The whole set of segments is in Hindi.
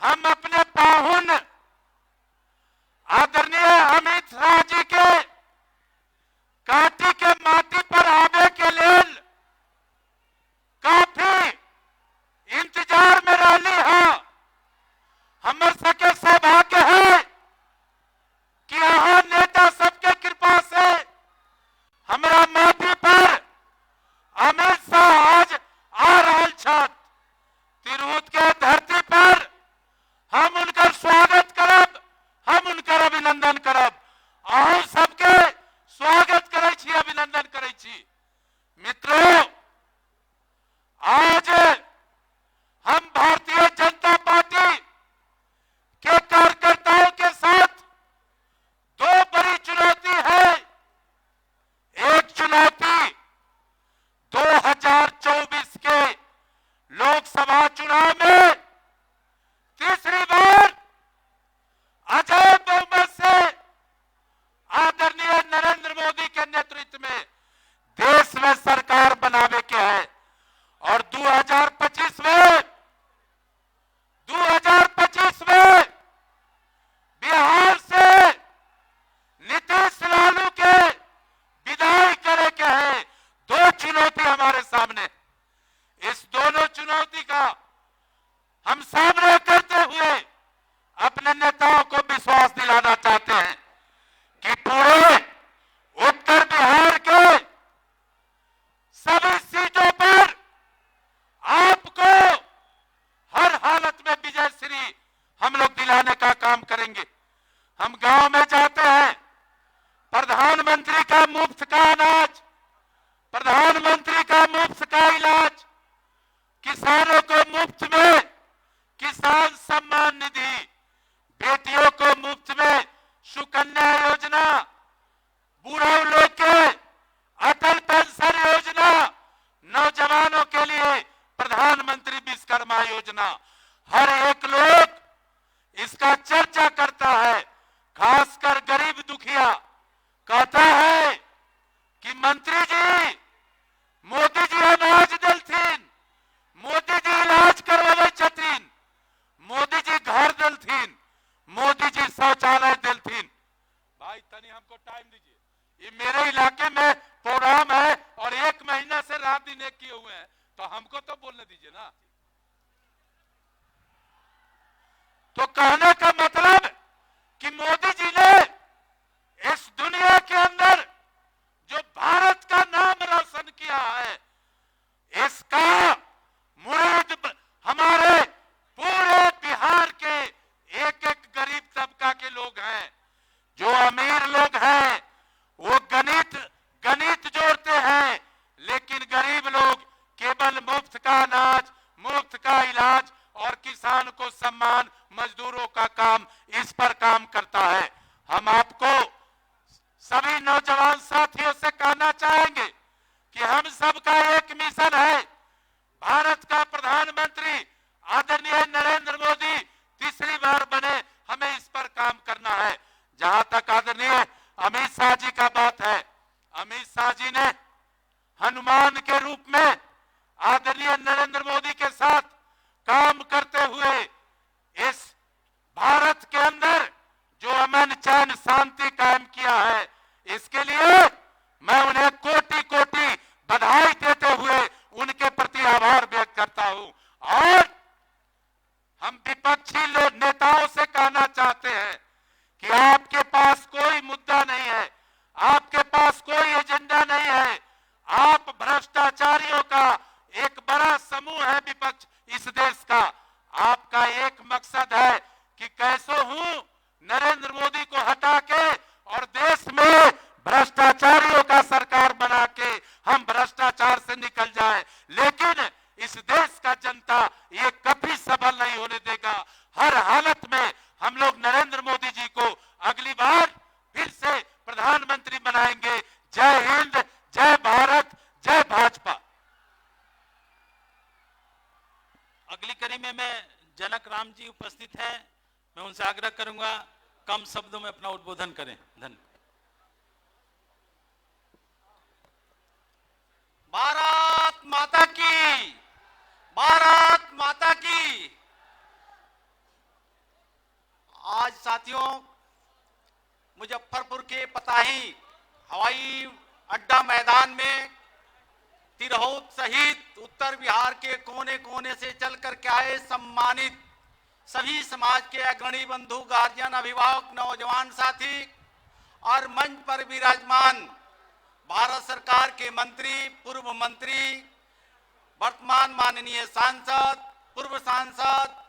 हम अपने पाहुन आदरणीय अमित शाह जी के काटी के माटी पर आवे के लेल काफी इंतजार में रही है। हमर सके सौभाग्य है कि यहाँ नेता सबके कृपा से हमारा माटी पर अमित शाह आज आ रहा छत। तिरहुत के धरती पर हम उनका स्वागत करब, हम उनका अभिनंदन करब। अहूँ सबके स्वागत करे छी, अभिनंदन करे छी। मित्रों, आज हम भारतीय जनता पार्टी के कार्यकर्ताओं के साथ दो बड़ी चुनौती है। एक चुनौती 2024 के लोकसभा चुनाव में तीसरी बार अजय बहुमत से आदरणीय नरेंद्र मोदी के नेतृत्व में देश में सरकार बनावे के है। और 2025 में बिहार से नीतीश लालू के विदाई करे के है। दो चुनौती हमारे सामने। इस दोनों चुनौती का हम सामना करते हुए अपने नेताओं को विश्वास दिलाना चाहते हैं कि पूरे उत्तर बिहार के सभी सीटों पर आपको हर हालत में विजय श्री हम लोग दिलाने का काम करेंगे। हम गांव में जाते हैं, प्रधानमंत्री का मुफ्त का अनाज, प्रधानमंत्री का मुफ्त का इलाज, किसानों को मुफ्त में किसान सम्मान निधि, बेटियों को मुफ्त में सुकन्या योजना, बूढ़ों लोग के अटल पेंशन योजना, नौजवानों के लिए प्रधानमंत्री विश्वकर्मा योजना, हर एक लोग इसका चर्चा करता है। खासकर गरीब दुखिया कहता है कि मंत्री जी, मोदी जी अनाज दिलथिन, मोदी जी इलाज करवावे छथिन, मोदी जी घर दिलथिन, मोदी जी शौचालय दिलथिन। भाई तनी हमको टाइम दीजिए, ये मेरे इलाके में प्रोग्राम है और 1 महीना से रात दिन एक किए हुए हैं, तो हमको तो बोलने दीजिए ना। तो कहने का मतलब कि मोदी जी ने इस दुनिया के अंदर जो भारत का नाम रोशन किया है, इसका मुरीद हमारे पूरे बिहार के एक एक गरीब तबका के लोग हैं। जो अमीर लोग हैं वो गणित जोड़ते हैं, लेकिन गरीब लोग केवल मुफ्त का अनाज, मुफ्त का इलाज और किसान को सम्मान, मजदूरों का काम, इस पर काम करता है। हम आपको सभी नौजवान साथियों से कहना चाहेंगे कि हम सबका एक मिशन है। भारत का प्रधानमंत्री आदरणीय नरेंद्र मोदी तीसरी बार बने, हमें इस पर काम करना है। जहां तक आदरणीय अमित शाह जी का बात है, अमित शाह जी ने हनुमान के रूप में आदरणीय नरेंद्र मोदी के साथ काम करते हुए इस भारत के अंदर जो अमन चैन शांति कायम किया है, इसके लिए मैं उन्हें कोटि कोटि बधाई देते हुए उनके प्रति आभार व्यक्त करता हूं। और हम विपक्षी नेताओं से कहना चाहते हैं कि आपके पास कोई मुद्दा नहीं है, आपके पास कोई एजेंडा नहीं है। आप भ्रष्टाचारियों का एक बड़ा समूह है विपक्ष इस देश का। आपका एक मकसद है कि कैसे हूं नरेंद्र मोदी को हटा के और देश में भ्रष्टाचारियों का सरकार बना के हम भ्रष्टाचार से निकल जाए। लेकिन इस देश का जनता ये कभी सफल नहीं होने देगा। हर हालत में हम लोग नरेंद्र मोदी जी को अगली बार फिर से प्रधानमंत्री बनाएंगे। जय हिंद, जय भारत, जय भाजपा। अगली कड़ी में जनक राम जी उपस्थित हैं, मैं उनसे आग्रह करूंगा कम शब्दों में अपना उद्बोधन करें। धन्यवाद। भारत माता की, भारत माता की। आज साथियों, मुजफ्फरपुर के पताही हवाई अड्डा मैदान में तिरहुत सहित उत्तर बिहार के कोने कोने से चल कर के आए सम्मानित सभी समाज के अग्रणी बंधु, गार्जियन, अभिभावक, नौजवान साथी और मंच पर विराजमान भारत सरकार के मंत्री, पूर्व मंत्री, वर्तमान माननीय सांसद, पूर्व सांसद,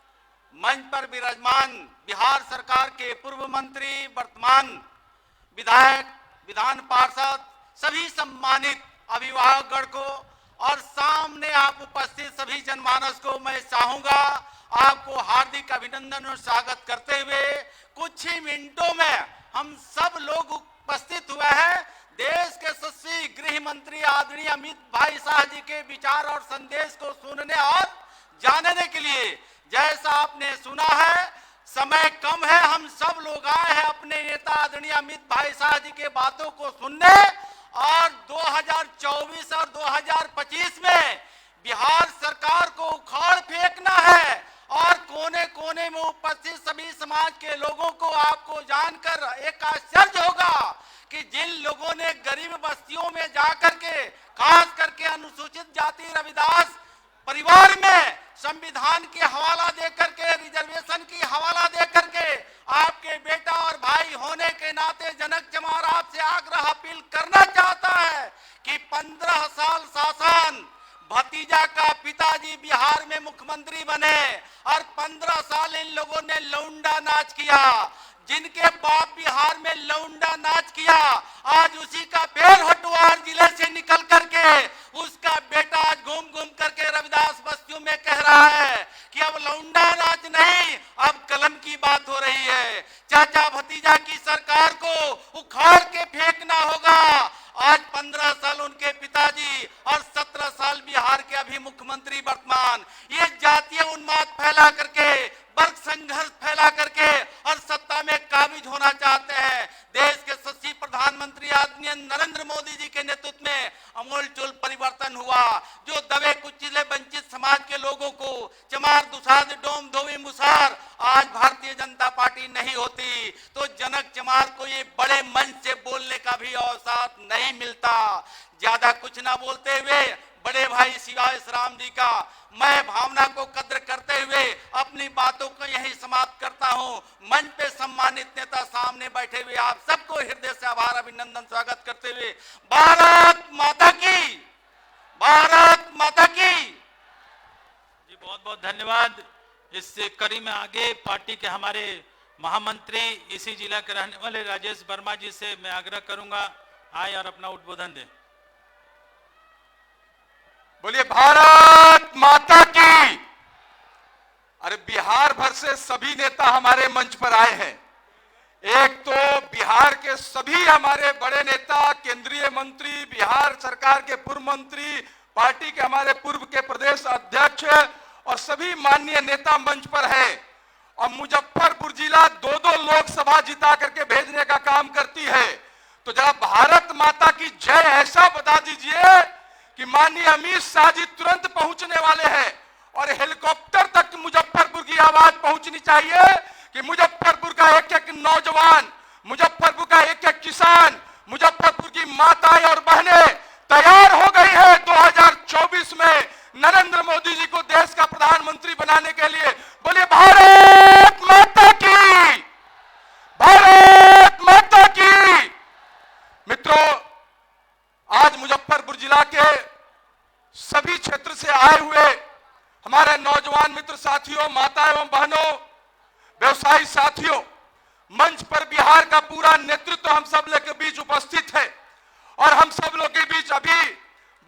मंच पर विराजमान बिहार सरकार के पूर्व मंत्री, वर्तमान विधायक, विधान पार्षद, सभी सम्मानित अभिभावकगण को और सामने आप उपस्थित सभी जनमानस को मैं चाहूंगा आपको हार्दिक अभिनंदन और स्वागत करते हुए कुछ ही मिनटों में हम सब लोग उपस्थित हुए हैं देश के यशस्वी गृह मंत्री आदरणीय अमित भाई शाह जी के विचार और संदेश को सुनने और जानने के लिए। जैसा आपने सुना है, समय कम है, हम सब लोग आए हैं अपने नेता आदरणीय अमित भाई शाह जी के बातों को सुनने और 2024 और 2025 में बिहार सरकार को उखाड़ फेंकना है। और कोने कोने में उपस्थित सभी समाज के लोगों को आपको जानकर एक आश्चर्य होगा कि जिन लोगों ने गरीब बस्तियों में जाकर के, खास करके अनुसूचित जाति रविदास परिवार में संविधान के हवाला देकर के, रिजर्वेशन की हवाला देकर के आपके बेटा और भाई होने के नाते जनक चमार आपसे आग्रह अपील करना चाहता है कि 15 साल शासन, भतीजा का पिताजी बिहार में मुख्यमंत्री बने और 15 साल इन लोगों ने लौंडा नाच किया। जिनके बाप बिहार में लौंडा नाच किया, आज उसी का पैर हटवार जिले से निकल करके उसका बेटा आज घूम घूम करके रविदास बस्तियों में कह रहा है कि अब लौंडा नाच नहीं, अब कलम की बात हो रही है। चाचा भतीजा की सरकार को उखाड़ के फेंकना होगा। आज 15 साल उनके पिताजी और 17 साल बिहार के अभी मुख्यमंत्री वर्तमान, ये जातीय उन्माद फैला करके, वर्ग संघर्ष फैला करके और सत्ता में काबिज होना चाहते हैं। देश के यशस्वी प्रधानमंत्री आदरणीय नरेंद्र मोदी जी के नेतृत्व में अमूलचूल परिवर्तन हुआ, जो दबे कुचले वंचित समाज के लोगों को चमार, दुसाध, डोम, धोबी, मुसार आज भारतीय जनता पार्टी नहीं होती तो जनक चमार को ये बड़े मंच से बोलने का भी अवसर नहीं मिलता। ज्यादा कुछ ना बोलते हुए बड़े भाई शिवाय राम जी का मैं भावना को कद्र करते हुए अपनी बातों को यही समाप्त करता हूं। मंच पे सम्मानित नेता सामने बैठे हुए आप सबको हृदय से आभार, अभिनंदन, स्वागत करते हुए भारत माता की, भारत माता की जी। बहुत बहुत धन्यवाद। इस कड़ी में आगे पार्टी के हमारे महामंत्री, इसी जिला के रहने वाले राजेश वर्मा जी से मैं आग्रह करूंगा आए और अपना उद्बोधन दें। बोलिए भारत माता की। अरे बिहार भर से सभी नेता हमारे मंच पर आए हैं। एक तो बिहार के सभी हमारे बड़े नेता, केंद्रीय मंत्री, बिहार सरकार के पूर्व मंत्री, पार्टी के हमारे पूर्व के प्रदेश अध्यक्ष और सभी माननीय नेता मंच पर है। और मुजफ्फरपुर जिला 2-2 लोकसभा जिता करके भेजने का काम करती है। तो जरा भारत माता की जय ऐसा बता दीजिए कि माननीय अमित शाह जी तुरंत पहुंचने वाले हैं और हेलीकॉप्टर तक मुजफ्फरपुर की आवाज पहुंचनी चाहिए कि मुजफ्फरपुर का एक-एक नौजवान, मुजफ्फरपुर का एक-एक किसान, मुजफ्फरपुर की माताएं और बहनें तैयार हो गई है 2024 में नरेंद्र मोदी जी को देश का प्रधानमंत्री बनाने के लिए। बोलिए भारत माता की, भारत माता की। मित्रों, आज मुजफ्फरपुर जिला के सभी क्षेत्र से आए हुए हमारे नौजवान मित्र साथियों, माता एवं बहनों, व्यवसायी साथियों, मंच पर बिहार का पूरा नेतृत्व हम सब लोग के बीच उपस्थित है। और हम सब लोग के बीच अभी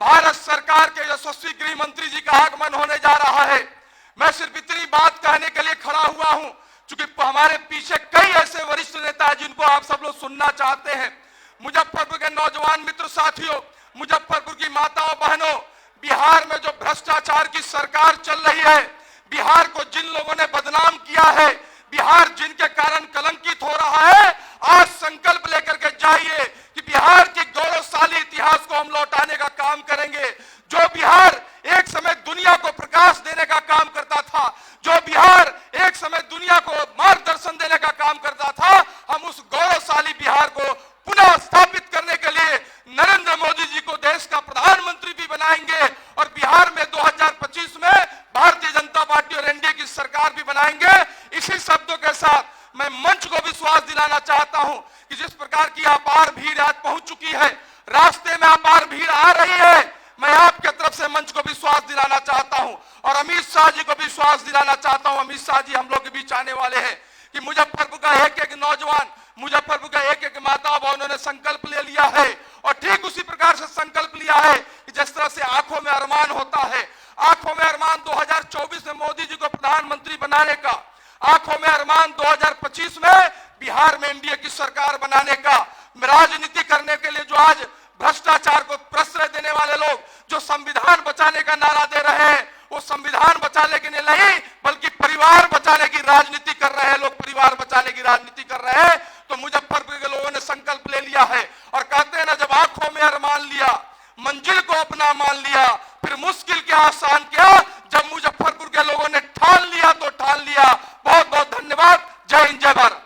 भारत सरकार के यशस्वी गृह मंत्री जी का आगमन होने जा रहा है। मैं सिर्फ इतनी बात कहने के लिए खड़ा हुआ हूं क्योंकि हमारे पीछे कई ऐसे वरिष्ठ नेता हैं जिनको आप सब लोग सुनना चाहते हैं। मुजफ्फरपुर के नौजवान मित्र साथियों, मुजफ्फरपुर की माताओं बहनों, बिहार में जो भ्रष्टाचार की सरकार चल रही है, बिहार को जिन लोगों ने बदनाम किया है, बिहार जिनके कारण कलंकित हो रहा है, आज संकल्प लेकर के जाइए कि बिहार के गौरवशाली इतिहास को हम लौटाने का काम करेंगे। जो बिहार एक समय दुनिया को प्रकाश देने का काम करता था, जो बिहार एक समय दुनिया को मार्गदर्शन देने का काम करता था, हम उस गौरवशाली बिहार को पुनः स्थापित करने के लिए नरेंद्र मोदी जी को देश का प्रधानमंत्री भी बनाएंगे और बिहार में 2025 में भारतीय जनता पार्टी और एनडीए की सरकार भी बनाएंगे। इसी शब्दों के साथ मैं मंच को विश्वास दिलाना चाहता हूं कि जिस प्रकार की अपार भीड़ आज पहुंच चुकी है, रास्ते में अपार भीड़ आ रही है, मैं आपके तरफ से मंच को विश्वास दिलाना चाहता हूं और अमित शाह जी को विश्वास दिलाना चाहता हूं। अमित शाह जी हम लोग के बीच आने वाले हैं कि मुजफ्फरपुर का एक एक नौजवान, मुजफ्फरपुर का एक एक माता बहनों ने संकल्प ले लिया है और ठीक उसी प्रकार से संकल्प लिया है कि जिस तरह से आंखों में अरमान होता है, आंखों में अरमान 2024 में मोदी जी को प्रधानमंत्री बनाने का, आंखों में अरमान 2025 में बिहार में एनडीए की सरकार बनाने का, राजनीति करने के लिए जो आज भ्रष्टाचार को प्रश्रय देने वाले लोग जो संविधान बचाने का नारा दे रहे हैं, वो संविधान बचाने के लिए नहीं बल्कि परिवार बचाने की राजनीति कर रहे हैं। लोग परिवार बचाने की राजनीति कर रहे हैं। तो मुजफ्फरपुर के लोगों ने संकल्प ले लिया है और कहते हैं ना, जब आंखों में अरमान लिया, मंजिल को अपना मान लिया, फिर मुश्किल क्या आसान क्या। जब मुजफ्फरपुर के लोगों ने ठान लिया तो ठान लिया। बहुत बहुत धन्यवाद। जय हिंद, जय भारत।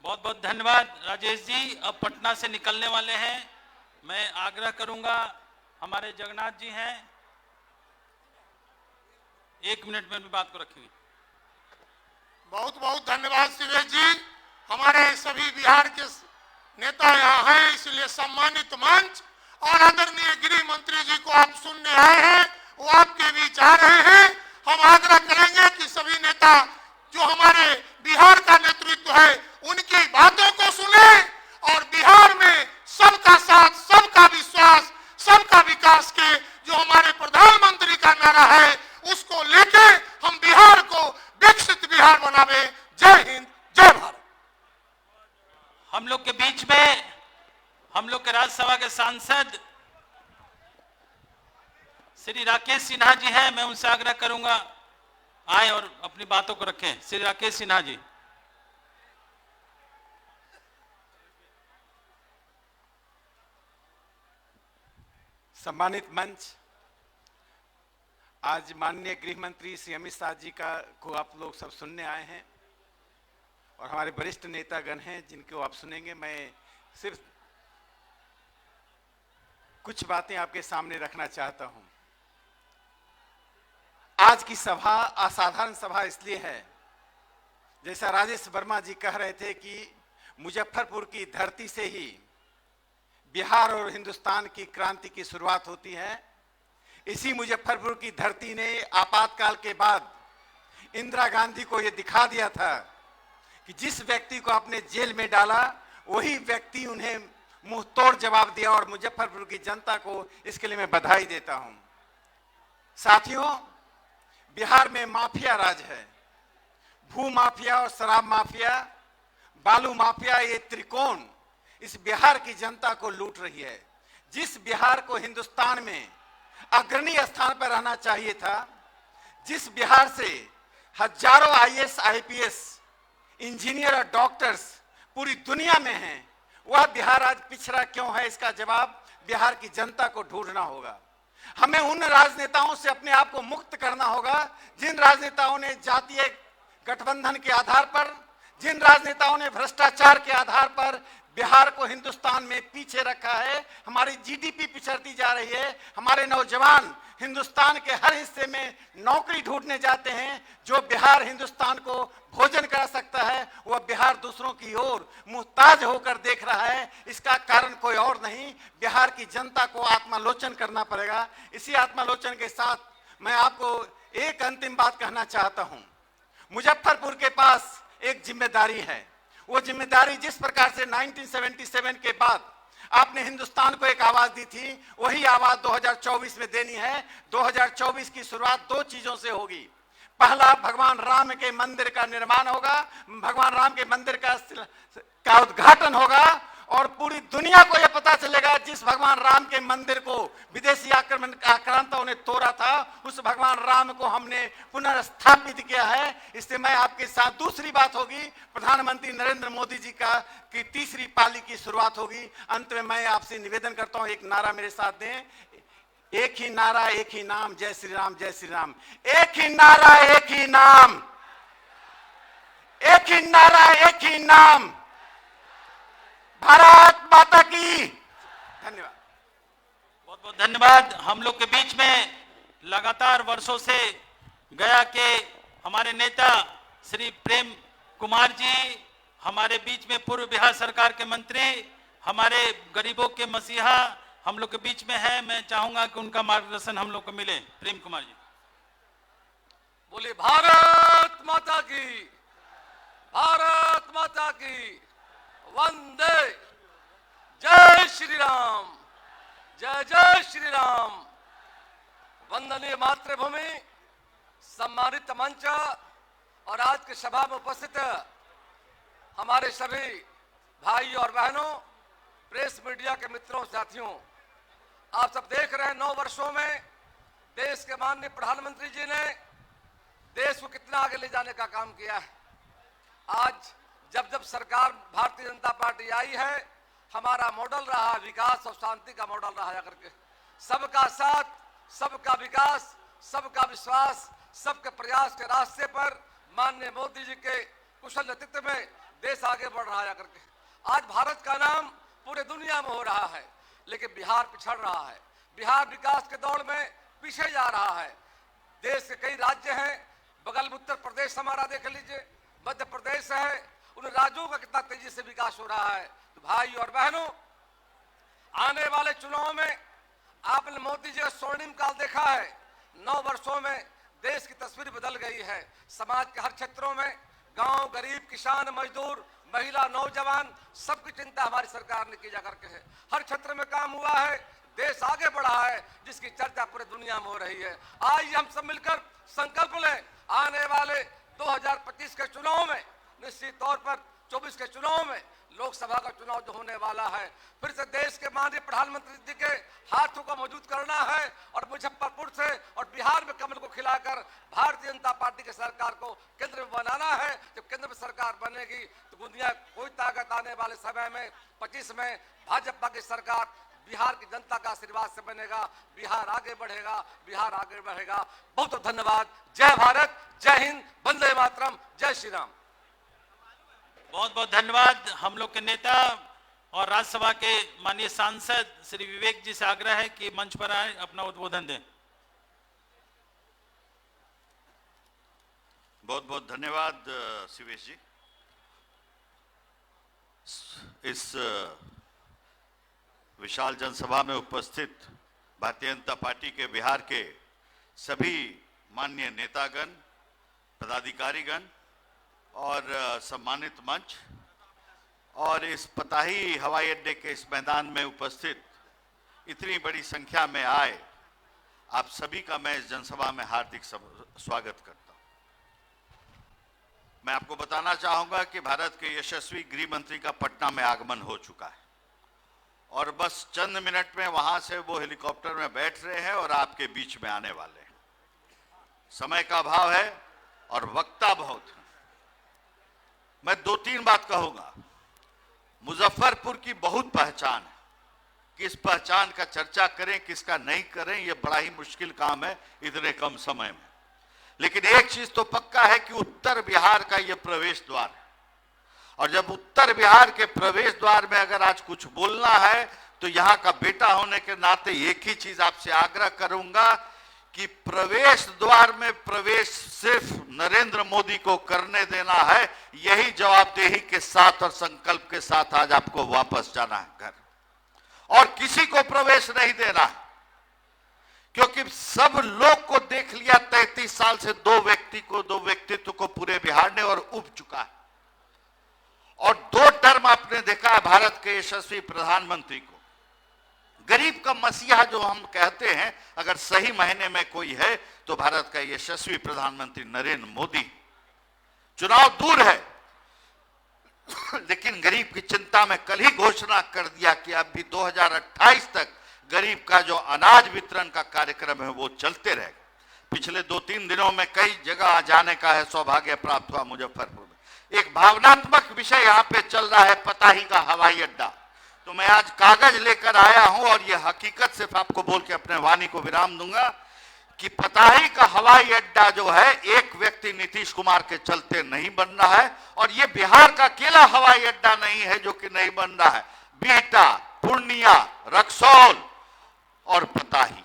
बहुत बहुत धन्यवाद राजेश जी। अब पटना से निकलने वाले हैं। मैं आग्रह करूंगा, हमारे जगन्नाथ जी हैं, 1 मिनट में भी बात को रखेंगे। बहुत बहुत धन्यवाद सुरेश जी। हमारे सभी बिहार के नेता यहाँ हैं, इसलिए सम्मानित मंच और आदरणीय गृह मंत्री जी को आप सुनने आए हैं, वो आपके बीच आ रहे हैं। हम आग्रह करेंगे कि सभी नेता जो हमारे बिहार का नेतृत्व है उनकी बातों को सुने और बिहार में सबका साथ, सबका विश्वास, सबका विकास के जो हमारे प्रधानमंत्री का नारा है उसको लेके हम बिहार को विकसित बिहार बनावे। जय हिंद, जय भारत। हम लोग के बीच में हम लोग के राज्यसभा के सांसद श्री राकेश सिन्हा जी हैं। मैं उनसे आग्रह करूंगा आए और अपनी बातों को रखें। श्री राकेश सिन्हा जी। सम्मानित मंच, आज माननीय गृह मंत्री श्री अमित शाह जी को आप लोग सब सुनने आए हैं और हमारे वरिष्ठ नेतागण हैं जिनको आप सुनेंगे। मैं सिर्फ कुछ बातें आपके सामने रखना चाहता हूं। आज की सभा असाधारण सभा इसलिए है, जैसा राजेश वर्मा जी कह रहे थे कि मुजफ्फरपुर की धरती से ही बिहार और हिंदुस्तान की क्रांति की शुरुआत होती है। इसी मुजफ्फरपुर की धरती ने आपातकाल के बाद इंदिरा गांधी को यह दिखा दिया था कि जिस व्यक्ति को आपने जेल में डाला वही व्यक्ति उन्हें मुंह तोड़ जवाब दिया और मुजफ्फरपुर की जनता को इसके लिए मैं बधाई देता हूं। साथियों, बिहार में माफिया राज है। भू माफिया और शराब माफिया, बालू माफिया, ये त्रिकोण इस बिहार की जनता को लूट रही है। जिस बिहार को हिंदुस्तान में अग्रणी स्थान पर रहना चाहिए था, जिस बिहार से हजारों आईएएस, आईपीएस, इंजीनियर और डॉक्टर्स पूरी दुनिया में हैं, वह बिहार आज पिछड़ा क्यों है? इसका जवाब बिहार की जनता को ढूंढना होगा। हमें उन राजनेताओं से अपने आप को मुक्त करना होगा जिन राजनेताओं ने जातीय गठबंधन के आधार पर, जिन राजनेताओं ने भ्रष्टाचार के आधार पर बिहार को हिंदुस्तान में पीछे रखा है। हमारी जीडीपी पिछड़ती जा रही है। हमारे नौजवान हिंदुस्तान के हर हिस्से में नौकरी ढूंढने जाते हैं। जो बिहार हिंदुस्तान को भोजन करा सकता है वह बिहार दूसरों की ओर मुहताज होकर देख रहा है। इसका कारण कोई और नहीं, बिहार की जनता को आत्मालोचन करना पड़ेगा। इसी आत्मालोचन के साथ मैं आपको एक अंतिम बात कहना चाहता हूं। मुजफ्फरपुर के पास एक जिम्मेदारी है। वो जिम्मेदारी जिस प्रकार से 1977 के बाद आपने हिंदुस्तान को एक आवाज दी थी, वही आवाज 2024 में देनी है। 2024 की शुरुआत 2 चीजों से होगी। पहला, भगवान राम के मंदिर का निर्माण होगा, भगवान राम के मंदिर का उद्घाटन होगा और पूरी दुनिया को यह पता चलेगा जिस भगवान राम के मंदिर को विदेशी आक्रांताओं ने तोड़ा था, उस भगवान राम को हमने पुनर्स्थापित किया है। इससे मैं आपके साथ दूसरी बात होगी, प्रधानमंत्री नरेंद्र मोदी जी की तीसरी पाली की शुरुआत होगी। अंत में मैं आपसे निवेदन करता हूं, एक नारा मेरे साथ दें, एक ही नारा, एक ही नाम, जय श्री राम, जय श्री राम। एक ही नारा, एक ही नाम, एक ही नारा, एक ही नाम, भारत माता की। धन्यवाद। बहुत बहुत धन्यवाद। हम लोग के बीच में लगातार वर्षों से गया के हमारे नेता श्री प्रेम कुमार जी हमारे बीच में पूर्व बिहार सरकार के मंत्री, हमारे गरीबों के मसीहा हम लोग के बीच में है। मैं चाहूंगा कि उनका मार्गदर्शन हम लोग को मिले। प्रेम कुमार जी। बोले भारत माता की, भारत माता की, वंदे, जय श्री राम, जय जय श्री राम। वंदनीय मातृभूमि, सम्मानित मंच और आज की सभा में उपस्थित हमारे सभी भाई और बहनों, प्रेस मीडिया के मित्रों, साथियों, आप सब देख रहे हैं 9 वर्षों में देश के माननीय प्रधानमंत्री जी ने देश को कितना आगे ले जाने का काम किया है। आज जब जब सरकार भारतीय जनता पार्टी आई है, हमारा मॉडल रहा विकास और शांति का मॉडल रहा करके, सबका साथ, सबका विकास, सबका विश्वास, सबके प्रयास के रास्ते पर माननीय मोदी जी के कुशल नेतृत्व में देश आगे बढ़ रहा है करके। आज भारत का नाम पूरे दुनिया में हो रहा है, लेकिन बिहार पिछड़ रहा है। बिहार विकास के दौड़ में पीछे जा रहा है। देश के कई राज्य हैं, बगल में उत्तर प्रदेश हमारा देख लीजिए, मध्य प्रदेश है, उन राज्यों का कितना तेजी से विकास हो रहा है। तो भाई और बहनों, आने वाले चुनाव में आपने मोदी जी का स्वर्णिम काल देखा है। 9 वर्षों में देश की तस्वीर बदल गई है। समाज के हर क्षेत्रों में गांव, गरीब, किसान, मजदूर, महिला, नौजवान, सबकी चिंता हमारी सरकार ने की जा करके है। हर क्षेत्र में काम हुआ है, देश आगे बढ़ा है, जिसकी चर्चा पूरे दुनिया में हो रही है। आइए हम सब मिलकर संकल्प लें, आने वाले 2025 के चुनाव में, निश्चित तौर पर 24 के चुनाव में, लोकसभा का चुनाव जो होने वाला है, फिर से देश के माननीय प्रधानमंत्री जी के हाथों को मजबूत करना है और मुजफ्फरपुर से और बिहार में कमल को खिलाकर भारतीय जनता पार्टी की सरकार को केंद्र में बनाना है। जब केंद्र में सरकार बनेगी तो दुनिया कोई ताकत आने वाले समय में 25 में भाजपा की सरकार बिहार की जनता का आशीर्वाद से बनेगा। बिहार आगे बढ़ेगा, बिहार आगे बढ़ेगा। बहुत बहुत धन्यवाद। जय भारत, जय हिंद, वंदे मातरम, जय श्री राम। बहुत बहुत धन्यवाद। हम लोग के नेता और राज्यसभा के माननीय सांसद श्री विवेक जी से आग्रह है कि मंच पर आए, अपना उद्बोधन दें। बहुत बहुत धन्यवाद शिवेश जी। इस विशाल जनसभा में उपस्थित भारतीय जनता पार्टी के बिहार के सभी माननीय नेतागण, पदाधिकारीगण और सम्मानित मंच और इस पताही हवाई अड्डे के इस मैदान में उपस्थित इतनी बड़ी संख्या में आए आप सभी का मैं इस जनसभा में हार्दिक स्वागत करता हूं। मैं आपको बताना चाहूंगा कि भारत के यशस्वी गृह मंत्री का पटना में आगमन हो चुका है और बस चंद मिनट में वहां से वो हेलीकॉप्टर में बैठ रहे हैं और आपके बीच में आने वाले हैं। समय का अभाव है और वक्ता बहुत है। मैं 2-3 बात कहूंगा। मुजफ्फरपुर की बहुत पहचान है, किस पहचान का चर्चा करें किसका नहीं करें ये बड़ा ही मुश्किल काम है इतने कम समय में। लेकिन एक चीज तो पक्का है कि उत्तर बिहार का ये प्रवेश द्वार है और जब उत्तर बिहार के प्रवेश द्वार में अगर आज कुछ बोलना है तो यहां का बेटा होने के नाते एक ही चीज आपसे आग्रह करूंगा कि प्रवेश द्वार में प्रवेश सिर्फ नरेंद्र मोदी को करने देना है। यही जवाबदेही के साथ और संकल्प के साथ आज आपको वापस जाना है घर और किसी को प्रवेश नहीं देना है, क्योंकि सब लोग को देख लिया 33 साल से दो व्यक्तित्व को पूरे बिहार ने और उब चुका है और 2 टर्म आपने देखा है भारत के यशस्वी प्रधानमंत्री को। गरीब का मसीहा जो हम कहते हैं, अगर सही महीने में कोई है तो भारत का यशस्वी प्रधानमंत्री नरेंद्र मोदी। चुनाव दूर है लेकिन गरीब की चिंता में कल ही घोषणा कर दिया कि अब भी 2028 तक गरीब का जो अनाज वितरण का कार्यक्रम है वो चलते रहेगा। पिछले 2-3 दिनों में कई जगह जाने का है सौभाग्य प्राप्त हुआ। मुजफ्फरपुर में एक भावनात्मक विषय यहाँ पे चल रहा है, पताही का हवाई अड्डा। तो मैं आज कागज लेकर आया हूं और यह हकीकत सिर्फ आपको बोल के अपने वाणी को विराम दूंगा कि पताही का हवाई अड्डा जो है एक व्यक्ति नीतीश कुमार के चलते नहीं बन रहा है, और ये बिहार का अकेला हवाई अड्डा नहीं है जो कि नहीं बन रहा है। बिहटा, पूर्णिया, रक्सौल और पताही,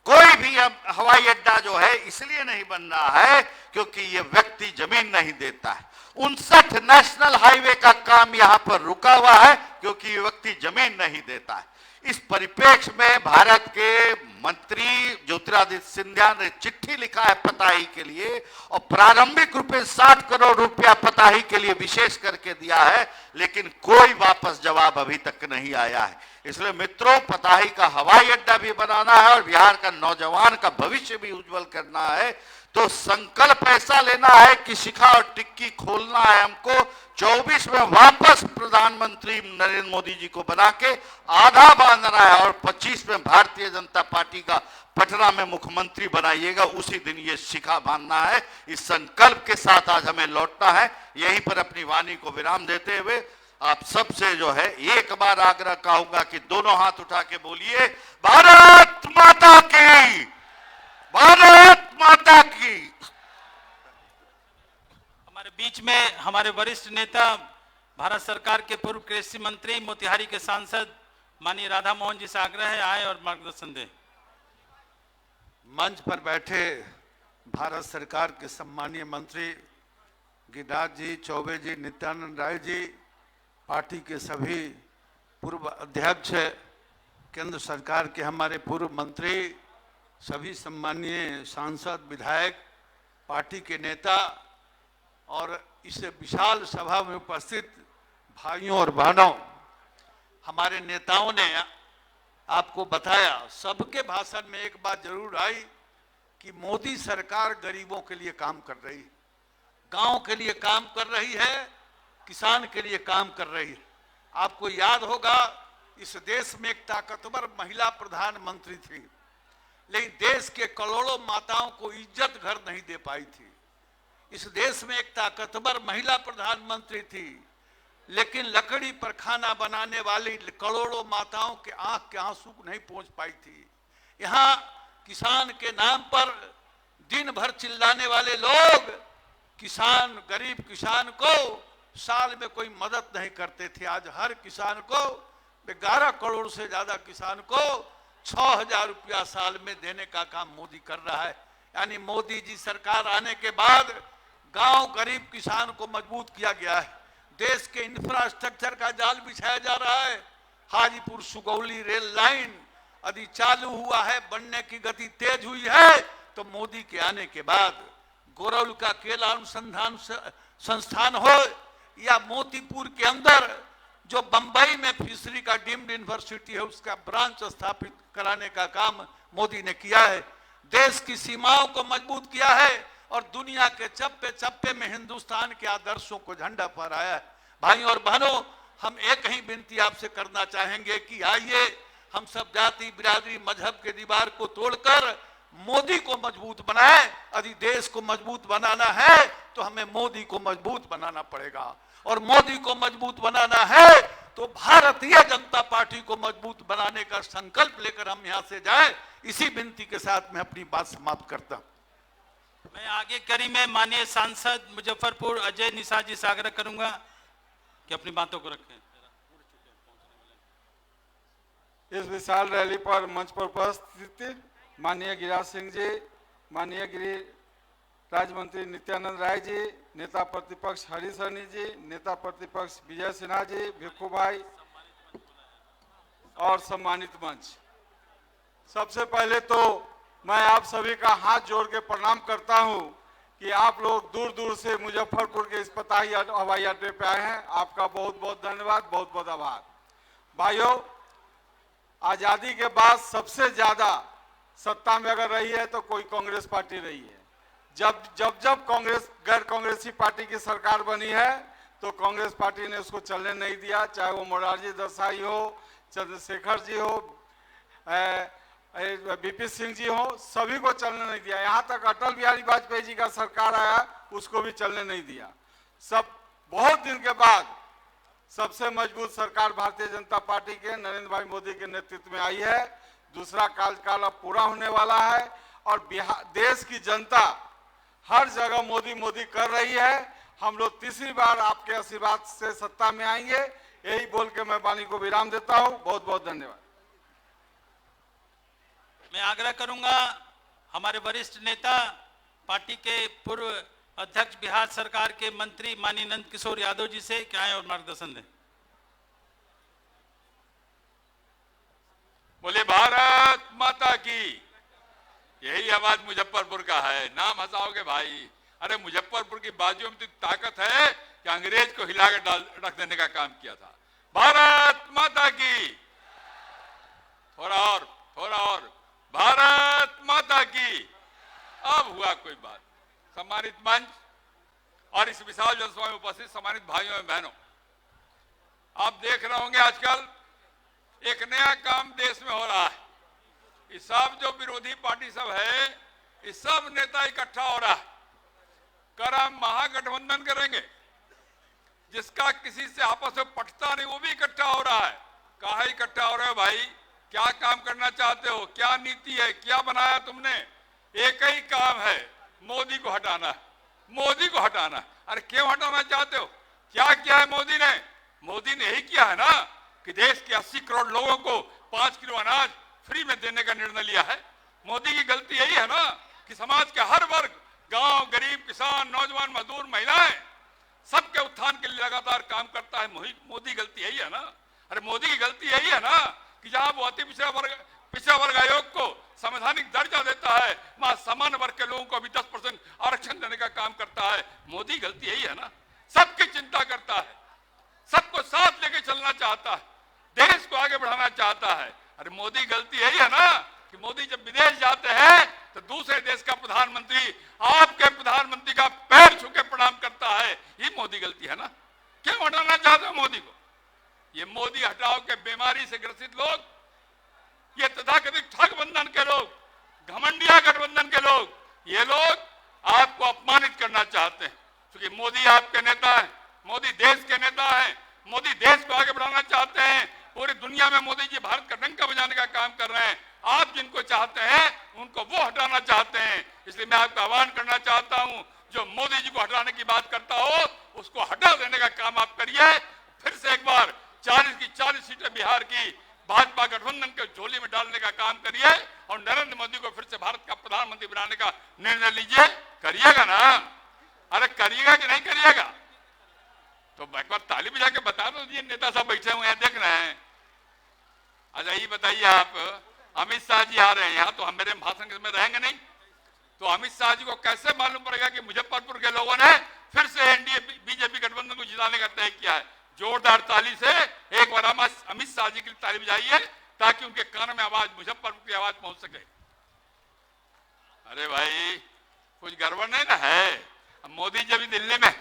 कोई भी हवाई अड्डा जो है इसलिए नहीं बन रहा है क्योंकि ये व्यक्ति जमीन नहीं देता है। 59 नेशनल हाईवे का काम यहां पर रुका हुआ है क्योंकि ये व्यक्ति जमीन नहीं देता है। इस परिप्रेक्ष्य में भारत के मंत्री ज्योतिरादित्य सिंधिया ने चिट्ठी लिखा है पताही के लिए, और प्रारंभिक रूप में 60 करोड़ रुपया पताही के लिए विशेष करके दिया है, लेकिन कोई वापस जवाब अभी तक नहीं आया है। इसलिए मित्रों, पताही का हवाई अड्डा भी बनाना है और बिहार का नौजवान का भविष्य भी उज्जवल करना है, तो संकल्प ऐसा लेना है कि शिखा और टिक्की खोलना है हमको। 24 में वापस प्रधानमंत्री नरेंद्र मोदी जी को बना के आधा बांधना है, और 25 में भारतीय जनता पार्टी का पटना में मुख्यमंत्री बनाइएगा, उसी दिन ये शिखा बांधना है। इस संकल्प के साथ आज हमें लौटना है। यहीं पर अपनी वाणी को विराम देते हुए आप सबसे जो है एक बार आग्रह कहूंगा कि दोनों हाथ उठा के बोलिए, भारत माता की, भारत माता की। हमारे बीच में हमारे वरिष्ठ नेता, भारत सरकार के पूर्व कृषि मंत्री, मोतिहारी के सांसद माननीय राधा मोहन जी से आग्रह है, आए और मार्गदर्शन दें। मंच पर बैठे भारत सरकार के सम्मानीय मंत्री गिरिराज जी, चौबे जी, नित्यानंद राय जी, पार्टी के सभी पूर्व अध्यक्ष, केंद्र सरकार के हमारे पूर्व मंत्री, सभी सम्मानीय सांसद, विधायक, पार्टी के नेता और इस विशाल सभा में उपस्थित भाइयों और बहनों, हमारे नेताओं ने आपको बताया, सबके भाषण में एक बात जरूर आई कि मोदी सरकार गरीबों के लिए काम कर रही है, गांव के लिए काम कर रही है, किसान के लिए काम कर रही है। आपको याद होगा इस देश में एक ताकतवर महिला प्रधानमंत्री थी, लेकिन देश के करोड़ों माताओं को इज्जत घर नहीं दे पाई थी। इस देश में एक ताकतवर महिला प्रधानमंत्री थी, लेकिन लकड़ी पर खाना बनाने वाली करोड़ों माताओं के आंख के आंसू नहीं पहुंच पाई थी। यहाँ किसान के नाम पर दिन भर चिल्लाने वाले लोग किसान, गरीब किसान को साल में कोई मदद नहीं करते थे। आज हर किसान को, 11 करोड़ से ज्यादा किसान को 6,000 रुपया साल में देने का काम मोदी कर रहा है। यानी मोदी जी सरकार आने के बाद गांव गरीब किसान को मजबूत किया गया है। देश के इंफ्रास्ट्रक्चर का जाल बिछाया जा रहा है। हाजीपुर सुगौली रेल लाइन यदि चालू हुआ है, बनने की गति तेज हुई है, तो मोदी के आने के बाद गोरौल का केला अनुसंधान संस्थान हो या मोतीपुर के अंदर जो बंबई में फिशरी का डीम्ड यूनिवर्सिटी है, उसका ब्रांच स्थापित कराने का काम मोदी ने किया है। देश की सीमाओं को मजबूत किया है और दुनिया के चप्पे चप्पे में हिंदुस्तान के आदर्शों को झंडा फहराया है। भाइयों और बहनों, हम एक ही विनती आपसे करना चाहेंगे कि आइए हम सब जाति, बिरादरी, मजहब के दीवार को तोड़कर मोदी को मजबूत बनाए। यदि देश को मजबूत बनाना है तो हमें मोदी को मजबूत बनाना पड़ेगा, और मोदी को मजबूत बनाना है तो भारतीय जनता पार्टी को मजबूत बनाने का संकल्प लेकर हम यहां से जाएं। इसी विनती के साथ मैं अपनी बात समाप्त करता हूं। मैं आगे कड़ी में माननीय सांसद मुजफ्फरपुर अजय निशा जी से आग्रह करूंगा कि अपनी बातों को रखें। इस विशाल रैली पर मंच पर उपस्थित माननीय गिरिराज सिंह जी, माननीय गृह राज्य मंत्री नित्यानंद राय जी, नेता प्रतिपक्ष हरीश सहनी जी, नेता प्रतिपक्ष विजय सिन्हा जी, भिक्खू भाई और सम्मानित मंच, सबसे पहले तो मैं आप सभी का हाथ जोड़ के प्रणाम करता हूं कि आप लोग दूर दूर से मुजफ्फरपुर के इस पताही हवाई अड्डे पे आए हैं। आपका बहुत बहुत धन्यवाद, बहुत बहुत आभार। भाइयों, आजादी के बाद सबसे ज्यादा सत्ता में अगर रही है तो कोई कांग्रेस पार्टी रही है। जब कांग्रेस गैर कांग्रेसी पार्टी की सरकार बनी है तो कांग्रेस पार्टी ने उसको चलने नहीं दिया, चाहे वो मोरारजी देसाई हो, चंद्रशेखर जी हो, बीपी सिंह जी हो, सभी को चलने नहीं दिया। यहाँ तक अटल बिहारी वाजपेयी जी का सरकार आया, उसको भी चलने नहीं दिया। सब बहुत दिन के बाद सबसे मजबूत सरकार भारतीय जनता पार्टी के नरेंद्र भाई मोदी के नेतृत्व में आई है। दूसरा कार्यकाल अब पूरा होने वाला है और बिहार देश की जनता हर जगह मोदी मोदी कर रही है। हम लोग तीसरी बार आपके आशीर्वाद से सत्ता में आएंगे। यही बोल के मैं वाणी को विराम देता हूं। बहुत बहुत धन्यवाद। मैं आग्रह करूंगा हमारे वरिष्ठ नेता पार्टी के पूर्व अध्यक्ष बिहार सरकार के मंत्री माननीय नंद किशोर यादव जी से क्या आए और मार्गदर्शन दें। बोले भारत माता की। यही आवाज मुजफ्फरपुर का है। नाम हंसाओगे भाई। अरे मुजफ्फरपुर की बाजुओं में तो ताकत है कि अंग्रेज को हिला कर रख देने का काम किया था। भारत माता की। थोड़ा और भारत माता की। अब हुआ कोई बात। सम्मानित मंच और इस विशाल जनसभा में उपस्थित सम्मानित भाइयों एवं बहनों, आप देख रहे होंगे आजकल एक नया काम देश में हो रहा है। ये सब जो विरोधी पार्टी सब है, ये सब नेता इकट्ठा हो रहा है। कर हम महागठबंधन करेंगे, जिसका किसी से आपस में पटता नहीं, वो भी इकट्ठा हो रहा है। कहा इकट्ठा हो रहे हो भाई? क्या काम करना चाहते हो? क्या नीति है? क्या बनाया तुमने? एक ही काम है, मोदी को हटाना। मोदी को हटाना। अरे क्यों हटाना चाहते हो? क्या किया है मोदी ने? मोदी ने यही किया है ना कि देश के 80 करोड़ लोगों को 5 किलो अनाज फ्री में देने का निर्णय लिया है। मोदी की गलती यही है ना कि समाज के हर वर्ग, गांव, गरीब, किसान, नौजवान, मजदूर, महिलाएं, सबके उत्थान के लिए लगातार काम करता है। मोदी गलती यही है ना। अरे मोदी की गलती यही है ना कि जहां वो अति पिछड़ा वर्ग आयोग को संवैधानिक दर्जा देता है, वहां सामान्य वर्ग के लोगों को भी 10% आरक्षण देने का काम करता है। मोदी गलती यही है ना। सबकी चिंता करता है, सबको साथ लेके चलना चाहता है, देश को आगे बढ़ाना चाहता है। अरे मोदी गलती यही है ना कि मोदी जब विदेश जाते हैं तो दूसरे देश का प्रधानमंत्री आपके प्रधानमंत्री का पैर छू के प्रणाम करता है। ये मोदी गलती है ना। क्यों हटाना चाहते हो मोदी को? ये मोदी हटाओ के बीमारी से ग्रसित लोग, ये तथाकथित ठगबंधन के लोग, घमंडिया गठबंधन के लोग, ये लोग आपको अपमानित करना चाहते हैं। क्योंकि मोदी आपके नेता है, मोदी देश के नेता है, मोदी देश को आगे बढ़ाना चाहते हैं। पूरी दुनिया में मोदी जी भारत का डंका बजाने का काम कर रहे हैं। आप जिनको चाहते हैं उनको वो हटाना चाहते हैं। इसलिए मैं आपका आह्वान करना चाहता हूं, जो मोदी जी को हटाने की बात करता हो उसको हटा देने का काम आप करिए। फिर से एक बार 40 की 40 सीटें बिहार की भाजपा गठबंधन के झोली में डालने का काम करिए और नरेंद्र मोदी को फिर से भारत का प्रधानमंत्री बनाने का निर्णय लीजिए। करिएगा ना? अरे करिएगा कि नहीं करिएगा? तो एक बार ताली बजा के बता दो। ये नेता सब बैठे हुए हैं, देख रहे हैं। अच्छा ये बताइए आप, अमित शाह जी आ रहे हैं यहाँ, तो हम मेरे भाषण में रहेंगे नहीं? तो अमित शाह जी को कैसे मालूम पड़ेगा कि मुजफ्फरपुर के लोगों ने फिर से एनडीए बीजेपी गठबंधन को जिताने का तय किया है? जोरदार ताली से एक बार अमित शाह जी के लिए ताली बजाइए ताकि उनके कान में आवाज, मुजफ्फरपुर की आवाज पहुंच सके। अरे भाई कुछ गड़बड़ नहीं ना है? मोदी जी अभी दिल्ली में,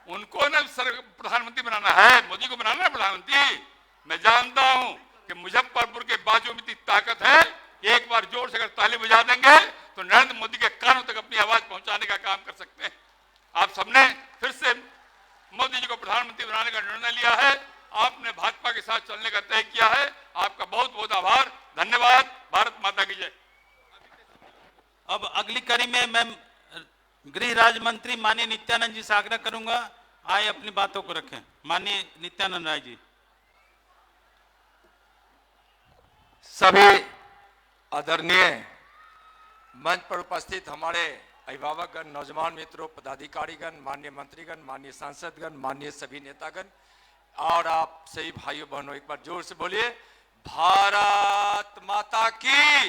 उनको ना प्रधानमंत्री बनाना है, मोदी को बनाना है प्रधानमंत्री। मैं जानता हूं कि मुजफ्फरपुर के बाजू में इतनी ताकत है। एक बार जोर से अगर ताली बजा देंगे तो नरेंद्र मोदी के कानों तक अपनी आवाज पहुंचाने का काम कर सकते हैं। आप सबने फिर से मोदी जी को प्रधानमंत्री बनाने का निर्णय लिया है। आपने भाजपा के साथ चलने का तय किया है। आपका बहुत बहुत आभार, धन्यवाद। भारत माता की जय। अब अगली कड़ी में मैं गृह राज्य मंत्री माननीय नित्यानंद जी से आग्रह करूंगा, आए अपनी बातों को रखें। माननीय नित्यानंद राय जी। सभी आदरणीय मंच पर उपस्थित हमारे अभिभावकगण, नौजवान मित्रों, पदाधिकारीगण, माननीय मंत्रीगण, माननीय सांसदगण, माननीय सभी नेतागण और आप सभी भाइयों बहनों, एक बार जोर से बोलिए भारत माता की।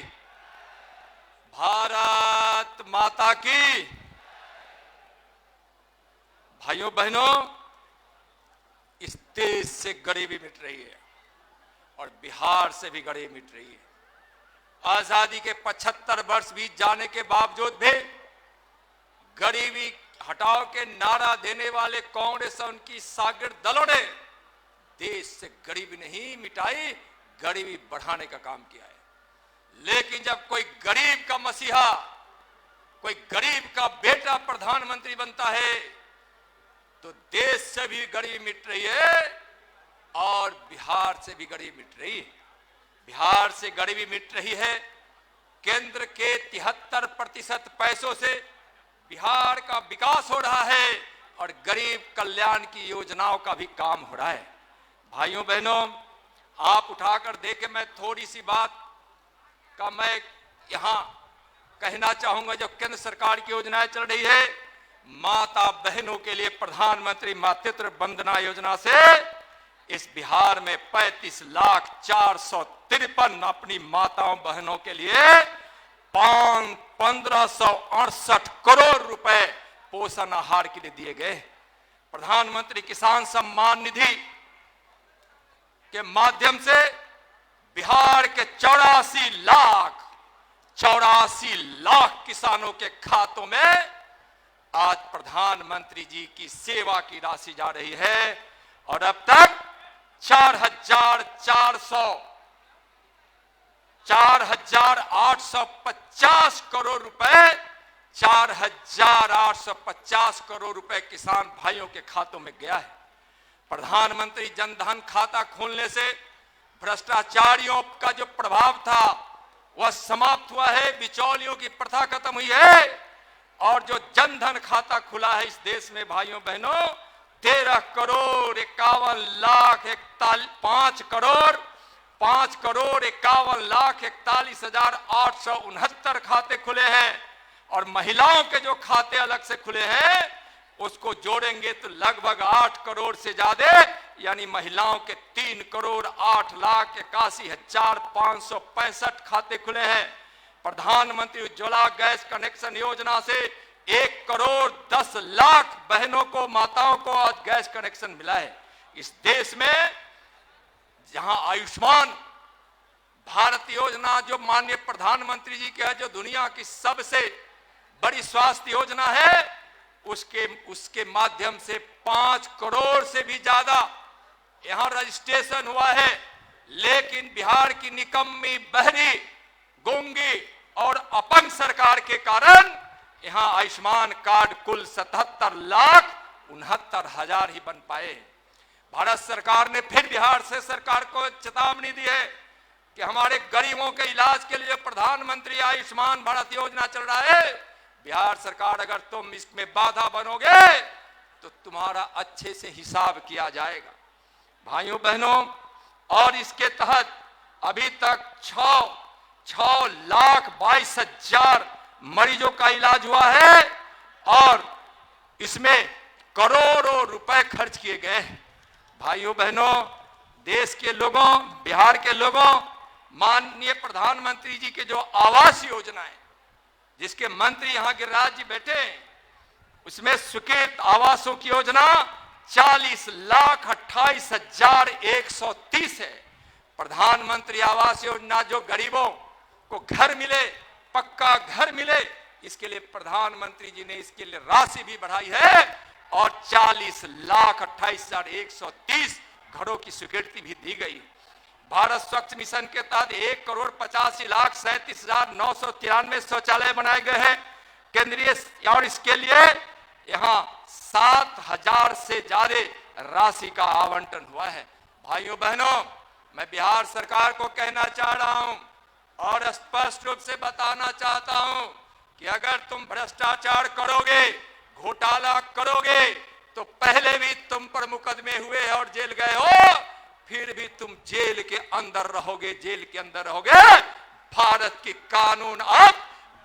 भारत माता की। भाइयों बहनों, इस देश से गरीबी मिट रही है और बिहार से भी गरीबी मिट रही है। आजादी के 75 वर्ष बीत जाने के बावजूद भी गरीबी हटाओ के नारा देने वाले कांग्रेस और उनकी सागिर्द दलों ने देश से गरीबी नहीं मिटाई, गरीबी बढ़ाने का काम किया है। लेकिन जब कोई गरीब का मसीहा, कोई गरीब का बेटा प्रधानमंत्री बनता है तो देश से भी गरीबी मिट रही है और बिहार से भी गरीबी मिट रही है। बिहार से गरीबी मिट रही है। केंद्र के 73% पैसों से बिहार का विकास हो रहा है और गरीब कल्याण की योजनाओं का भी काम हो रहा है। भाइयों बहनों, आप उठाकर देखें, मैं थोड़ी सी बात का मैं यहां कहना चाहूंगा। जो केंद्र सरकार की योजनाएं चल रही है, माता बहनों के लिए प्रधानमंत्री मातृत्व वंदना योजना से इस बिहार में 35,453 अपनी माताओं बहनों के लिए 1568 करोड़ रुपए पोषण आहार के लिए दिए गए। प्रधानमंत्री किसान सम्मान निधि के माध्यम से बिहार के 84 लाख किसानों के खातों में आज प्रधानमंत्री जी की सेवा की राशि जा रही है और अब तक 4,850 करोड़ रुपए 4,850 करोड़ रुपए किसान भाइयों के खातों में गया है। प्रधानमंत्री जनधन खाता खोलने से भ्रष्टाचारियों का जो प्रभाव था वह समाप्त हुआ है, बिचौलियों की प्रथा खत्म हुई है और जो जनधन खाता खुला है इस देश में भाइयों बहनों 5,51,41,869 खाते खुले हैं और महिलाओं के जो खाते अलग से खुले हैं उसको जोड़ेंगे तो लगभग 8 करोड़ से ज्यादा, यानी महिलाओं के 3,08,81,565 खाते खुले हैं। प्रधानमंत्री उज्ज्वला गैस कनेक्शन योजना से 1,10,00,000 बहनों को, माताओं को आज गैस कनेक्शन मिला है। इस देश में जहां आयुष्मान भारत योजना जो माननीय प्रधानमंत्री जी के है, जो दुनिया की सबसे बड़ी स्वास्थ्य योजना है, उसके माध्यम से 5 करोड़ से भी ज्यादा यहां रजिस्ट्रेशन हुआ है। लेकिन बिहार की निकम्मी, बहरी, गूंगी और अपंग सरकार के कारण यहां आयुष्मान कार्ड कुल 77,69,000 ही बन पाए। भारत सरकार ने फिर बिहार से सरकार को चेतावनी दी है कि हमारे गरीबों के इलाज के लिए प्रधानमंत्री आयुष्मान भारत योजना चल रहा है, बिहार सरकार अगर तुम इसमें बाधा बनोगे तो तुम्हारा अच्छे से हिसाब किया जाएगा। भाइयों बहनों, और इसके तहत अभी तक 6,22,000 मरीजों का इलाज हुआ है और इसमें करोड़ों रुपए खर्च किए गए हैं। भाइयों बहनों, देश के लोगों, बिहार के लोगों, माननीय प्रधानमंत्री जी के जो आवास योजना है, जिसके मंत्री यहां गिरिराज जी बैठे हैं, उसमें स्वीकृत आवासों की योजना 40,28,130 है। प्रधानमंत्री आवास योजना जो गरीबों को घर मिले, पक्का घर मिले, इसके लिए प्रधानमंत्री जी ने इसके लिए राशि भी बढ़ाई है और 40,28,130 घरों की स्वीकृति भी दी गई। भारत स्वच्छ मिशन के तहत 1,85,37,993 शौचालय बनाए गए हैं केंद्रीय, और इसके लिए यहां 7,000 से ज्यादा राशि का आवंटन हुआ है। भाइयों बहनों, मैं बिहार सरकार को कहना चाह रहा हूं और स्पष्ट रूप से बताना चाहता हूं कि अगर तुम भ्रष्टाचार करोगे, घोटाला करोगे, तो पहले भी तुम पर मुकदमे हुए और जेल गए हो, फिर भी तुम जेल के अंदर रहोगे, जेल के अंदर रहोगे। भारत की कानून अब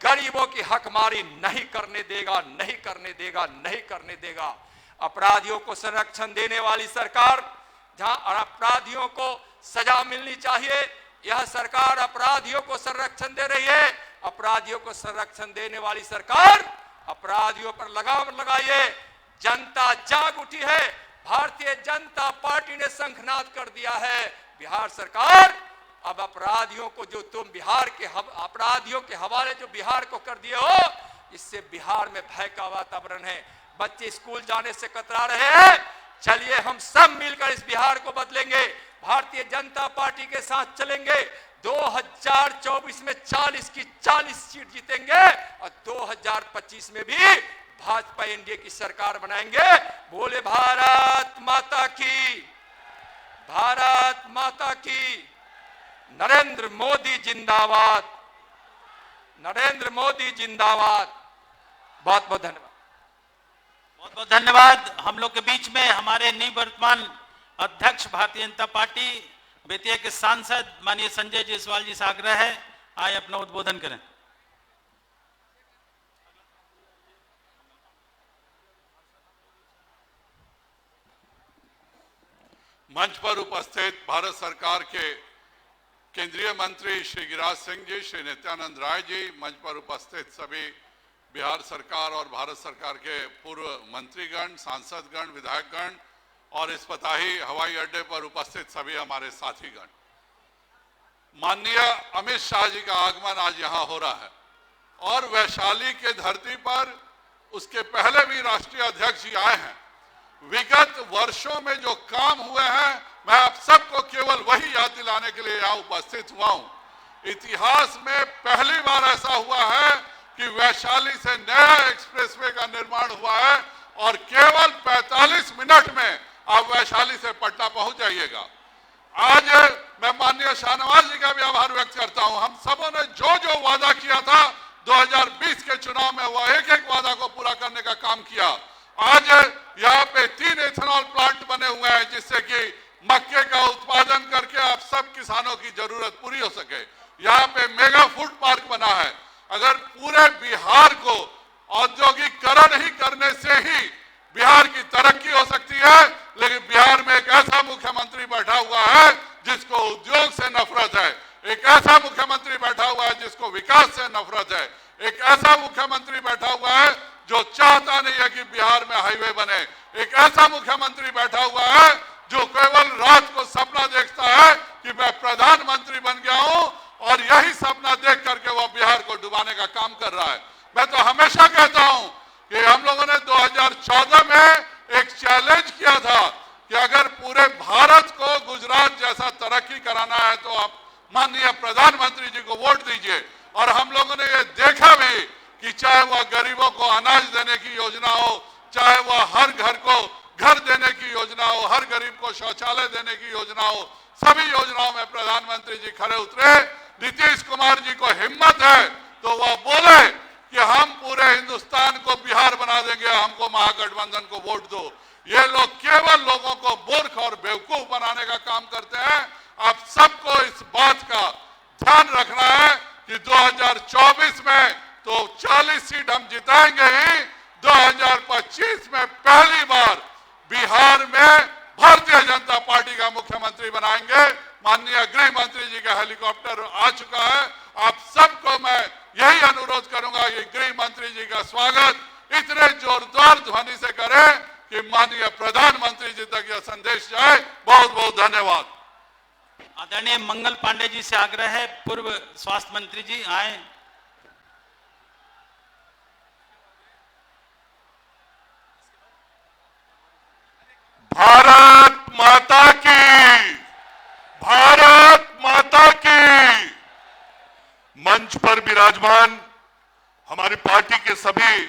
गरीबों की हकमारी नहीं करने देगा, नहीं करने देगा, नहीं करने देगा। अपराधियों को संरक्षण देने वाली सरकार, जहां अपराधियों को सजा मिलनी चाहिए, यह सरकार अपराधियों को संरक्षण दे रही है। अपराधियों को संरक्षण देने वाली सरकार अपराधियों पर लगाम लगाइए। जनता जाग उठी है, भारतीय जनता पार्टी ने शंखनाद कर दिया है। बिहार सरकार अब अपराधियों को, जो तुम बिहार के अपराधियों के हवाले जो बिहार को कर दिए हो, इससे बिहार में भय का वातावरण है। बच्चे स्कूल जाने से कतरा रहे हैं। चलिए हम सब मिलकर इस बिहार को बदलेंगे, भारतीय जनता पार्टी के साथ चलेंगे। 2024 में 40 की 40 सीट जीतेंगे और 2025 में भी भाजपा एनडीए की सरकार बनाएंगे। बोले भारत माता की, भारत माता की। नरेंद्र मोदी जिंदाबाद, नरेंद्र मोदी जिंदाबाद। बहुत बहुत धन्यवाद। बहुत बहुत धन्यवाद। हम लोग के बीच में हमारे निवर्तमान अध्यक्ष भारतीय जनता पार्टी बेतिया के सांसद माननीय संजय जायसवाल जी से आग्रह है, आए अपना उद्बोधन करें। मंच पर उपस्थित भारत सरकार के केंद्रीय मंत्री श्री गिरिराज सिंह जी, श्री नित्यानंद राय जी, मंच पर उपस्थित सभी बिहार सरकार और भारत सरकार के पूर्व मंत्रीगण, सांसदगण, विधायकगण और इस इफ्तिताही हवाई अड्डे पर उपस्थित सभी हमारे साथीगण, माननीय अमित शाह जी का आगमन आज यहाँ हो रहा है और वैशाली के धरती पर उसके पहले भी राष्ट्रीय अध्यक्ष जी आए हैं। विगत वर्षों में जो काम हुए हैं, मैं आप सबको केवल वही याद दिलाने के लिए यहाँ उपस्थित हुआ हूँ। इतिहास में पहली बार ऐसा हुआ है कि वैशाली से नया एक्सप्रेसवे का निर्माण हुआ है और केवल 45 मिनट में आप वैशाली से पटना पहुंच जाइएगा। आज मैं माननीय शाहनवाज जी का भी आभार व्यक्त करता हूं। हम सबों ने जो जो वादा किया था 2020 के चुनाव में, वह एक एक वादा को पूरा करने का काम किया। आज यहाँ पे 3 इथेनॉल प्लांट बने हुए हैं जिससे कि मक्के का उत्पादन करके आप सब किसानों की जरूरत पूरी हो सके। यहाँ पे मेगा फूड पार्क बना है। अगर पूरे बिहार को औद्योगिकरण ही करने से ही बिहार की तरक्की हो सकती है, लेकिन बिहार में एक ऐसा मुख्यमंत्री बैठा हुआ है जिसको उद्योग से नफरत है, एक ऐसा मुख्यमंत्री बैठा हुआ है जिसको विकास से नफरत है, एक ऐसा मुख्यमंत्री बैठा हुआ है जो चाहता नहीं है कि बिहार में हाईवे बने, एक ऐसा मुख्यमंत्री बैठा हुआ है जो केवल रात को सपना देखता है कि मैं प्रधानमंत्री बन गया हूं और यही सपना देख करके वह बिहार को डुबाने का काम कर रहा है। मैं तो हमेशा कहता हूं कि हम लोगों ने 2014 में एक चैलेंज किया था कि अगर पूरे भारत को गुजरात जैसा तरक्की कराना है तो आप माननीय प्रधानमंत्री जी को वोट दीजिए। और हम लोगों ने ये देखा भी कि चाहे वह गरीबों को अनाज देने की योजना हो, चाहे वह हर घर को घर देने की योजना हो, हर गरीब को शौचालय देने की योजना हो, सभी योजनाओं में प्रधानमंत्री जी खड़े उतरे। नीतीश कुमार जी को हिम्मत है तो वह बोले कि हम पूरे हिंदुस्तान को बिहार बना देंगे, हमको महागठबंधन को वोट दो। ये लोग केवल लोगों को मूर्ख और बेवकूफ बनाने का काम करते हैं। आप सबको इस बात का ध्यान रखना है कि 2024 में तो 40 सीट हम जिताएंगे ही, 2025 में पहली बार बिहार में भारतीय जनता पार्टी का मुख्यमंत्री बनाएंगे। माननीय गृह मंत्री जी का हेलीकॉप्टर आ चुका है। आप सबको मैं यही अनुरोध करूंगा कि गृह मंत्री जी का स्वागत इतने जोरदार ध्वनि से करें कि माननीय प्रधानमंत्री जी तक यह संदेश जाए। बहुत बहुत धन्यवाद। आदरणीय मंगल पांडे जी से आग्रह है, पूर्व स्वास्थ्य मंत्री जी आए। भारत माता की, भारत माता की। मंच पर विराजमान हमारी पार्टी के सभी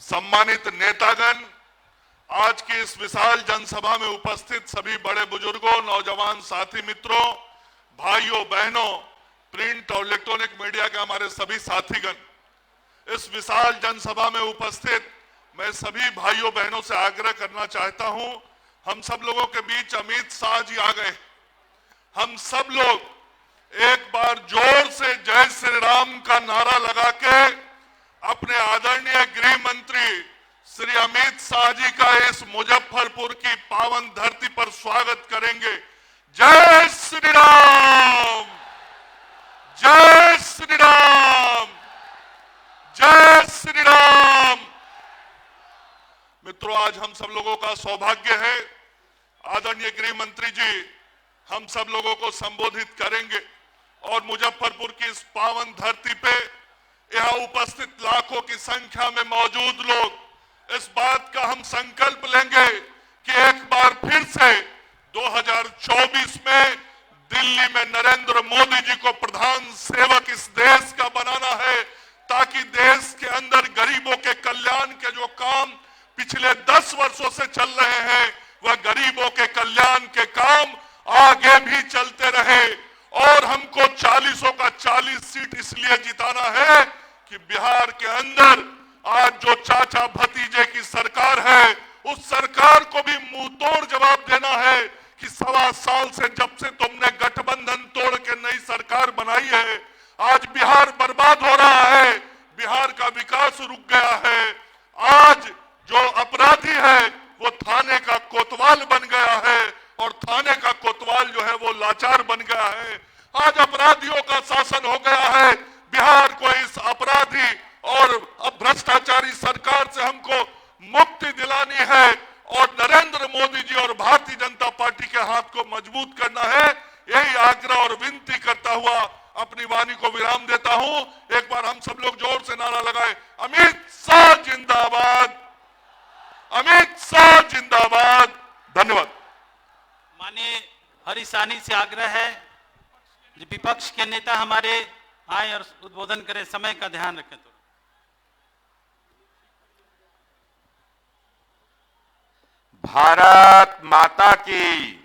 सम्मानित नेतागण, आज की इस विशाल जनसभा में उपस्थित सभी बड़े बुजुर्गों, नौजवान साथी मित्रों, भाइयों बहनों, प्रिंट और इलेक्ट्रॉनिक मीडिया के हमारे सभी साथीगण, इस विशाल जनसभा में उपस्थित मैं सभी भाइयों बहनों से आग्रह करना चाहता हूं। हम सब लोगों के बीच अमित शाह जी आ गए। हम सब लोग एक बार जोर से जय श्री राम का नारा लगा के अपने आदरणीय गृह मंत्री श्री अमित शाह जी का इस मुजफ्फरपुर की पावन धरती पर स्वागत करेंगे। जय श्री राम, जय श्री राम, जय श्री राम। मित्रों, आज हम सब लोगों का सौभाग्य है, आदरणीय गृह मंत्री जी हम सब लोगों को संबोधित करेंगे और मुजफ्फरपुर की इस पावन धरती पे यहाँ उपस्थित लाखों की संख्या में मौजूद लोग इस बात का हम संकल्प लेंगे कि एक बार फिर से 2024 में दिल्ली में नरेंद्र मोदी जी को प्रधान सेवक इस देश का बनाना है, ताकि देश के अंदर गरीबों के कल्याण के जो काम पिछले 10 वर्षों से चल रहे हैं वह गरीबों के कल्याण के काम आगे भी चलते रहे। और हमको 40 का 40 सीट इसलिए जिताना है कि बिहार के अंदर आज जो चाचा भतीजे की सरकार है उस सरकार को भी मुंह तोड़ जवाब देना है कि 1.25 साल से जब से तुमने गठबंधन तोड़ के नई सरकार बनाई है आज बिहार बर्बाद हो रहा है, बिहार का विकास रुक गया है। आज जो अपराधी है वो थाने का कोतवाल बन गया है और थाने का कोतवाल जो है वो लाचार बन गया है। आज अपराधियों का शासन हो गया है। बिहार को इस अपराधी और भ्रष्टाचारी सरकार से हमको मुक्ति दिलानी है और नरेंद्र मोदी जी और भारतीय जनता पार्टी के हाथ को मजबूत करना है। यही आग्रह और विनती करता हुआ अपनी वाणी को विराम देता हूं। एक बार हम सब लोग जोर से नारा लगाए, अमित शाह जिंदाबाद, अमित शाह जिंदाबाद। धन्यवाद। माननीय हरीश साहनी से आग्रह है कि विपक्ष के नेता हमारे आए और उद्बोधन करें, समय का ध्यान रखें। तो भारत माता की।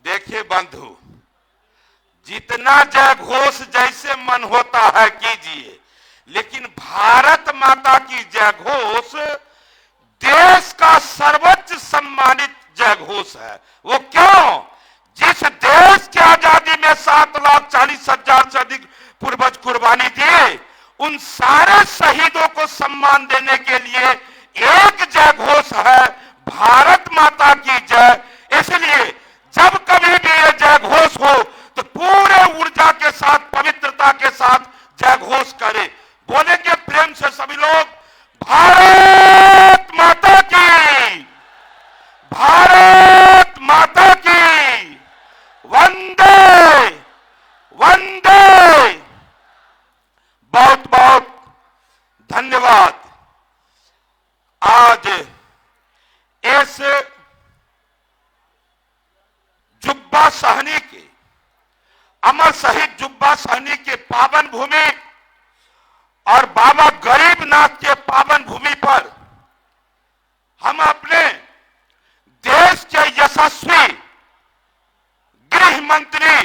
देखिए बंधु, जितना जय घोष जैसे मन होता है कीजिए, लेकिन भारत माता की जय घोष देश का सर्वोच्च सम्मानित जय घोष है। वो क्यों? जिस देश की आजादी में 7,40,000 से अधिक पूर्वज कुर्बानी दिए, उन सारे शहीदों को सम्मान देने के लिए एक जय घोष है, भारत माता की जय। इसलिए जब कभी भी ये जय घोष हो तो पूरे ऊर्जा के साथ, पवित्रता के साथ जय घोष करें। बोलेंगे प्रेम से सभी लोग, भारत माता की, भारत माता की, वंदे वंदे। बहुत बहुत धन्यवाद। आज इस जुब्बा सहनी के, अमर शहीद जुब्बा सहनी के पावन भूमि और बाबा गरीबनाथ के पावन भूमि पर हम अपने देश के यशस्वी गृह मंत्री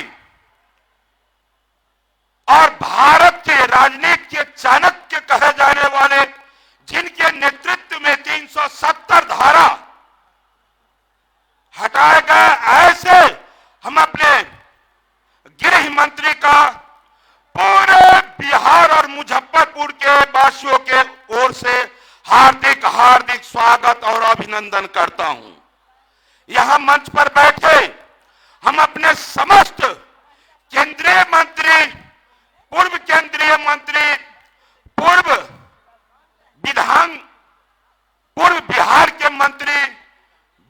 और भारत के राजनीति के चाणक्य कहे जाने वाले, जिनके नेतृत्व में 370 धारा हटाए गए, ऐसे हम अपने गृह मंत्री का पूरे बिहार और मुजफ्फरपुर के वासियों के ओर से हार्दिक हार्दिक स्वागत और अभिनंदन करता हूं। यहां मंच पर बैठे हम अपने समस्त केंद्रीय मंत्री, पूर्व केंद्रीय मंत्री, पूर्व बिहार के मंत्री,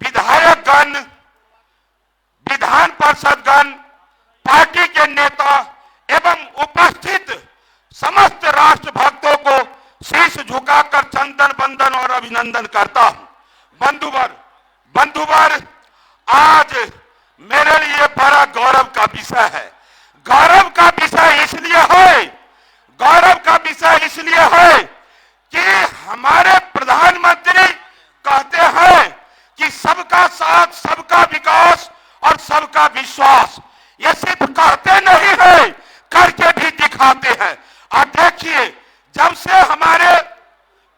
विधायकगण, विधान पार्षदगण, पार्टी के नेता एवं उपस्थित समस्त राष्ट्र भक्तों को शीश झुकाकर चंदन बंदन और अभिनंदन करता हूं। बंधुवर, आज मेरे लिए बड़ा गौरव का विषय है। गौरव का विषय इसलिए है कि हमारे प्रधानमंत्री कहते हैं कि सबका साथ, सबका विकास और सबका विश्वास। ये सिर्फ कहते नहीं है, करके भी दिखाते हैं। और देखिए, जब से हमारे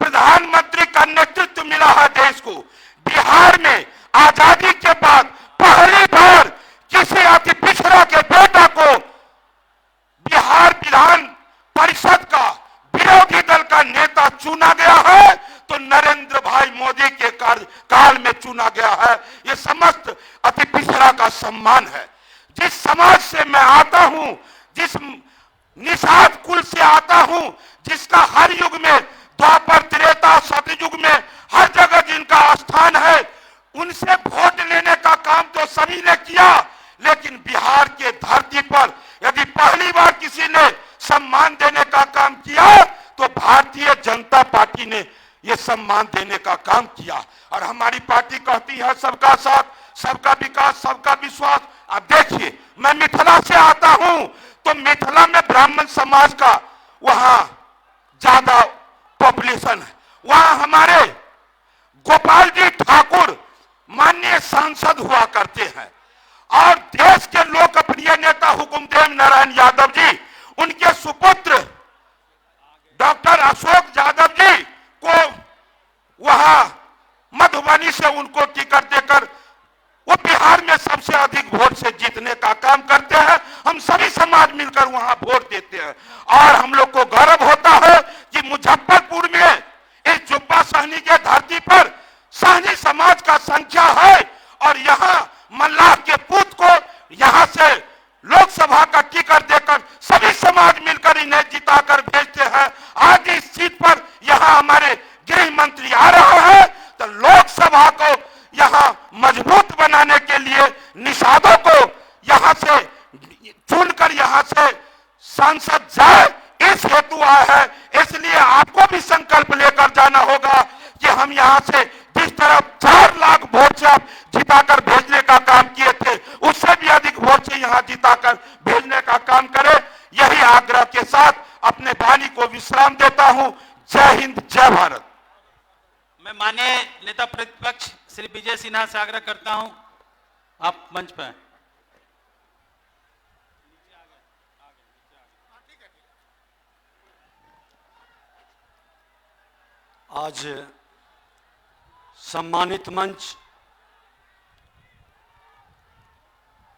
प्रधानमंत्री का नेतृत्व मिला है देश को, बिहार में आजादी के बाद पहली बार किसी अति पिछड़ा के बेटा को बिहार विधान परिषद का विरोधी दल का नेता चुना गया है, तो नरेंद्र भाई मोदी के कार्यकाल में चुना गया है। ये समस्त अति पिछड़ा का सम्मान है। जिस समाज से मैं आता हूं, जिस निषाद कुल से आता हूं, जिसका हर युग में, द्वापर, त्रेता, सतयुग में हर जगह जिनका स्थान है, उनसे वोट लेने का काम तो सभी ने किया, लेकिन बिहार के धरती पर यदि पहली बार किसी ने सम्मान देने का काम किया तो भारतीय जनता पार्टी ने यह सम्मान देने का काम किया। और हमारी पार्टी कहती है सबका साथ, सबका विकास, सबका विश्वास। अब देखिए, मैं मिथिला से आता हूं, तो मिथिला में ब्राह्मण समाज का वहां ज्यादा पॉपुलेशन है। वहां हमारे गोपाल जी ठाकुर माननीय सांसद हुआ करते हैं और देश के लोकप्रिय नेता हुकुमदेव नारायण यादव जी, उनके सुपुत्र डॉक्टर अशोक यादव जी को वहां मधुबनी से उनको टिकट देकर वो बिहार में सबसे अधिक वोट से जीतने का काम करते हैं। हम सभी समाज मिलकर वहां वोट देते हैं और हम लोग को गर्व होता है कि मुजफ्फरपुर में इस जुब्बा सहनी के धरती पर सहनी समाज का संख्या है और यहाँ मल्लाह के पुत्र को यहाँ से लोकसभा का टिकट देकर सभी समाज मिलकर इन्हें जिताकर भेजते हैं। आज इस सीट पर यहाँ हमारे गृह मंत्री आ रहे हैं तो लोकसभा को यहाँ मजबूत बनाने के लिए निषादों को यहाँ से चुनकर यहाँ से सांसद जाए, इस हेतु आया है। इसलिए आपको भी संकल्प लेकर जाना होगा कि हम यहाँ से जिस तरफ 4 लाख वोट से आप जिताकर भेजने का काम किए थे, उससे भी अधिक वोट से यहाँ जिताकर भेजने का काम करें। यही आग्रह के साथ अपने वाणी को विश्राम देता हूँ। जय हिंद, जय भारत। मैं माननीय नेता प्रतिपक्ष श्री विजय सिन्हा से आग्रह करता हूं, आप मंच पर। आज सम्मानित मंच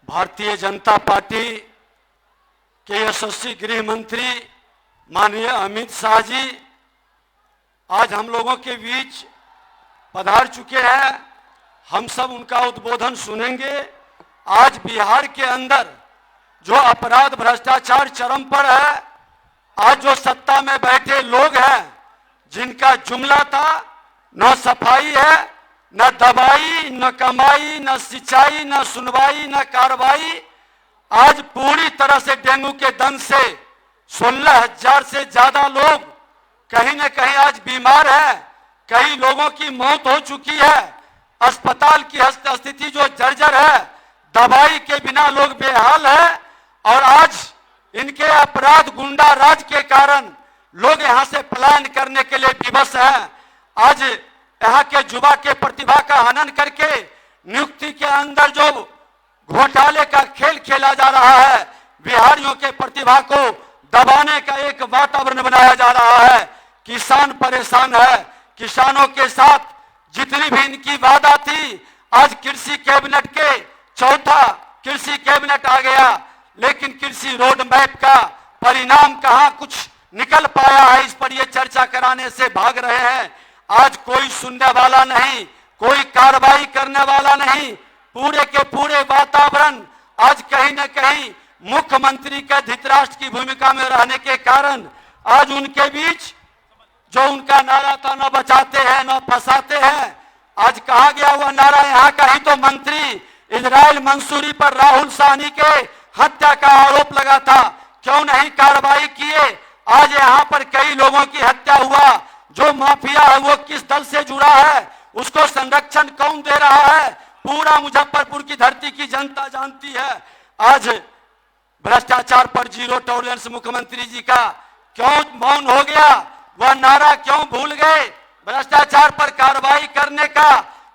भारतीय जनता पार्टी के यशस्वी गृह मंत्री माननीय अमित शाह जी आज हम लोगों के बीच पधार चुके हैं। हम सब उनका उद्बोधन सुनेंगे। आज बिहार के अंदर जो अपराध भ्रष्टाचार चरम पर है, आज जो सत्ता में बैठे लोग हैं जिनका जुमला था न सफाई है, न दवाई, न कमाई, न सिंचाई, न सुनवाई, न कार्रवाई, आज पूरी तरह से डेंगू के दंश से 16,000 से ज्यादा लोग कहीं न कहीं आज बीमार है। कई लोगों की मौत हो चुकी है। अस्पताल की स्थिति जो जर्जर है, दवाई के बिना लोग बेहाल है और आज इनके अपराध गुंडा राज के कारण लोग यहां से पलायन करने के लिए विवश हैं। आज यहाँ के युवा के प्रतिभा का हनन करके नियुक्ति के अंदर जो घोटाले का खेल खेला जा रहा है, बिहारियों के प्रतिभा को दबाने का एक वातावरण बनाया जा रहा है। किसान परेशान है। किसानों के साथ जितनी भी इनकी वादा थी, आज कृषि कैबिनेट के चौथा कृषि कैबिनेट आ गया, लेकिन कृषि रोड मैप का परिणाम कहां कुछ निकल पाया है, इस पर ये चर्चा कराने से भाग रहे हैं। आज कोई सुनने वाला नहीं, कोई कार्रवाई करने वाला नहीं। पूरे के पूरे वातावरण आज कहीं न कहीं मुख्यमंत्री का धृतराष्ट्र की भूमिका में रहने के कारण आज उनके बीच जो उनका नारा था, न बचाते हैं न फंसाते हैं, आज कहा गया हुआ नारा यहाँ का ही तो मंत्री इजराइल मंसूरी पर राहुल साहनी के हत्या का आरोप लगा था, क्यों नहीं कार्रवाई किए? आज यहाँ पर कई लोगों की हत्या हुआ। जो माफिया है वो किस दल से जुड़ा है, उसको संरक्षण कौन दे रहा है, पूरा मुजफ्फरपुर की धरती की जनता जानती है। आज भ्रष्टाचार पर जीरो टॉलरेंस मुख्यमंत्री जी का क्यों मौन हो गया? वह नारा क्यों भूल गए? भ्रष्टाचार पर कार्रवाई करने का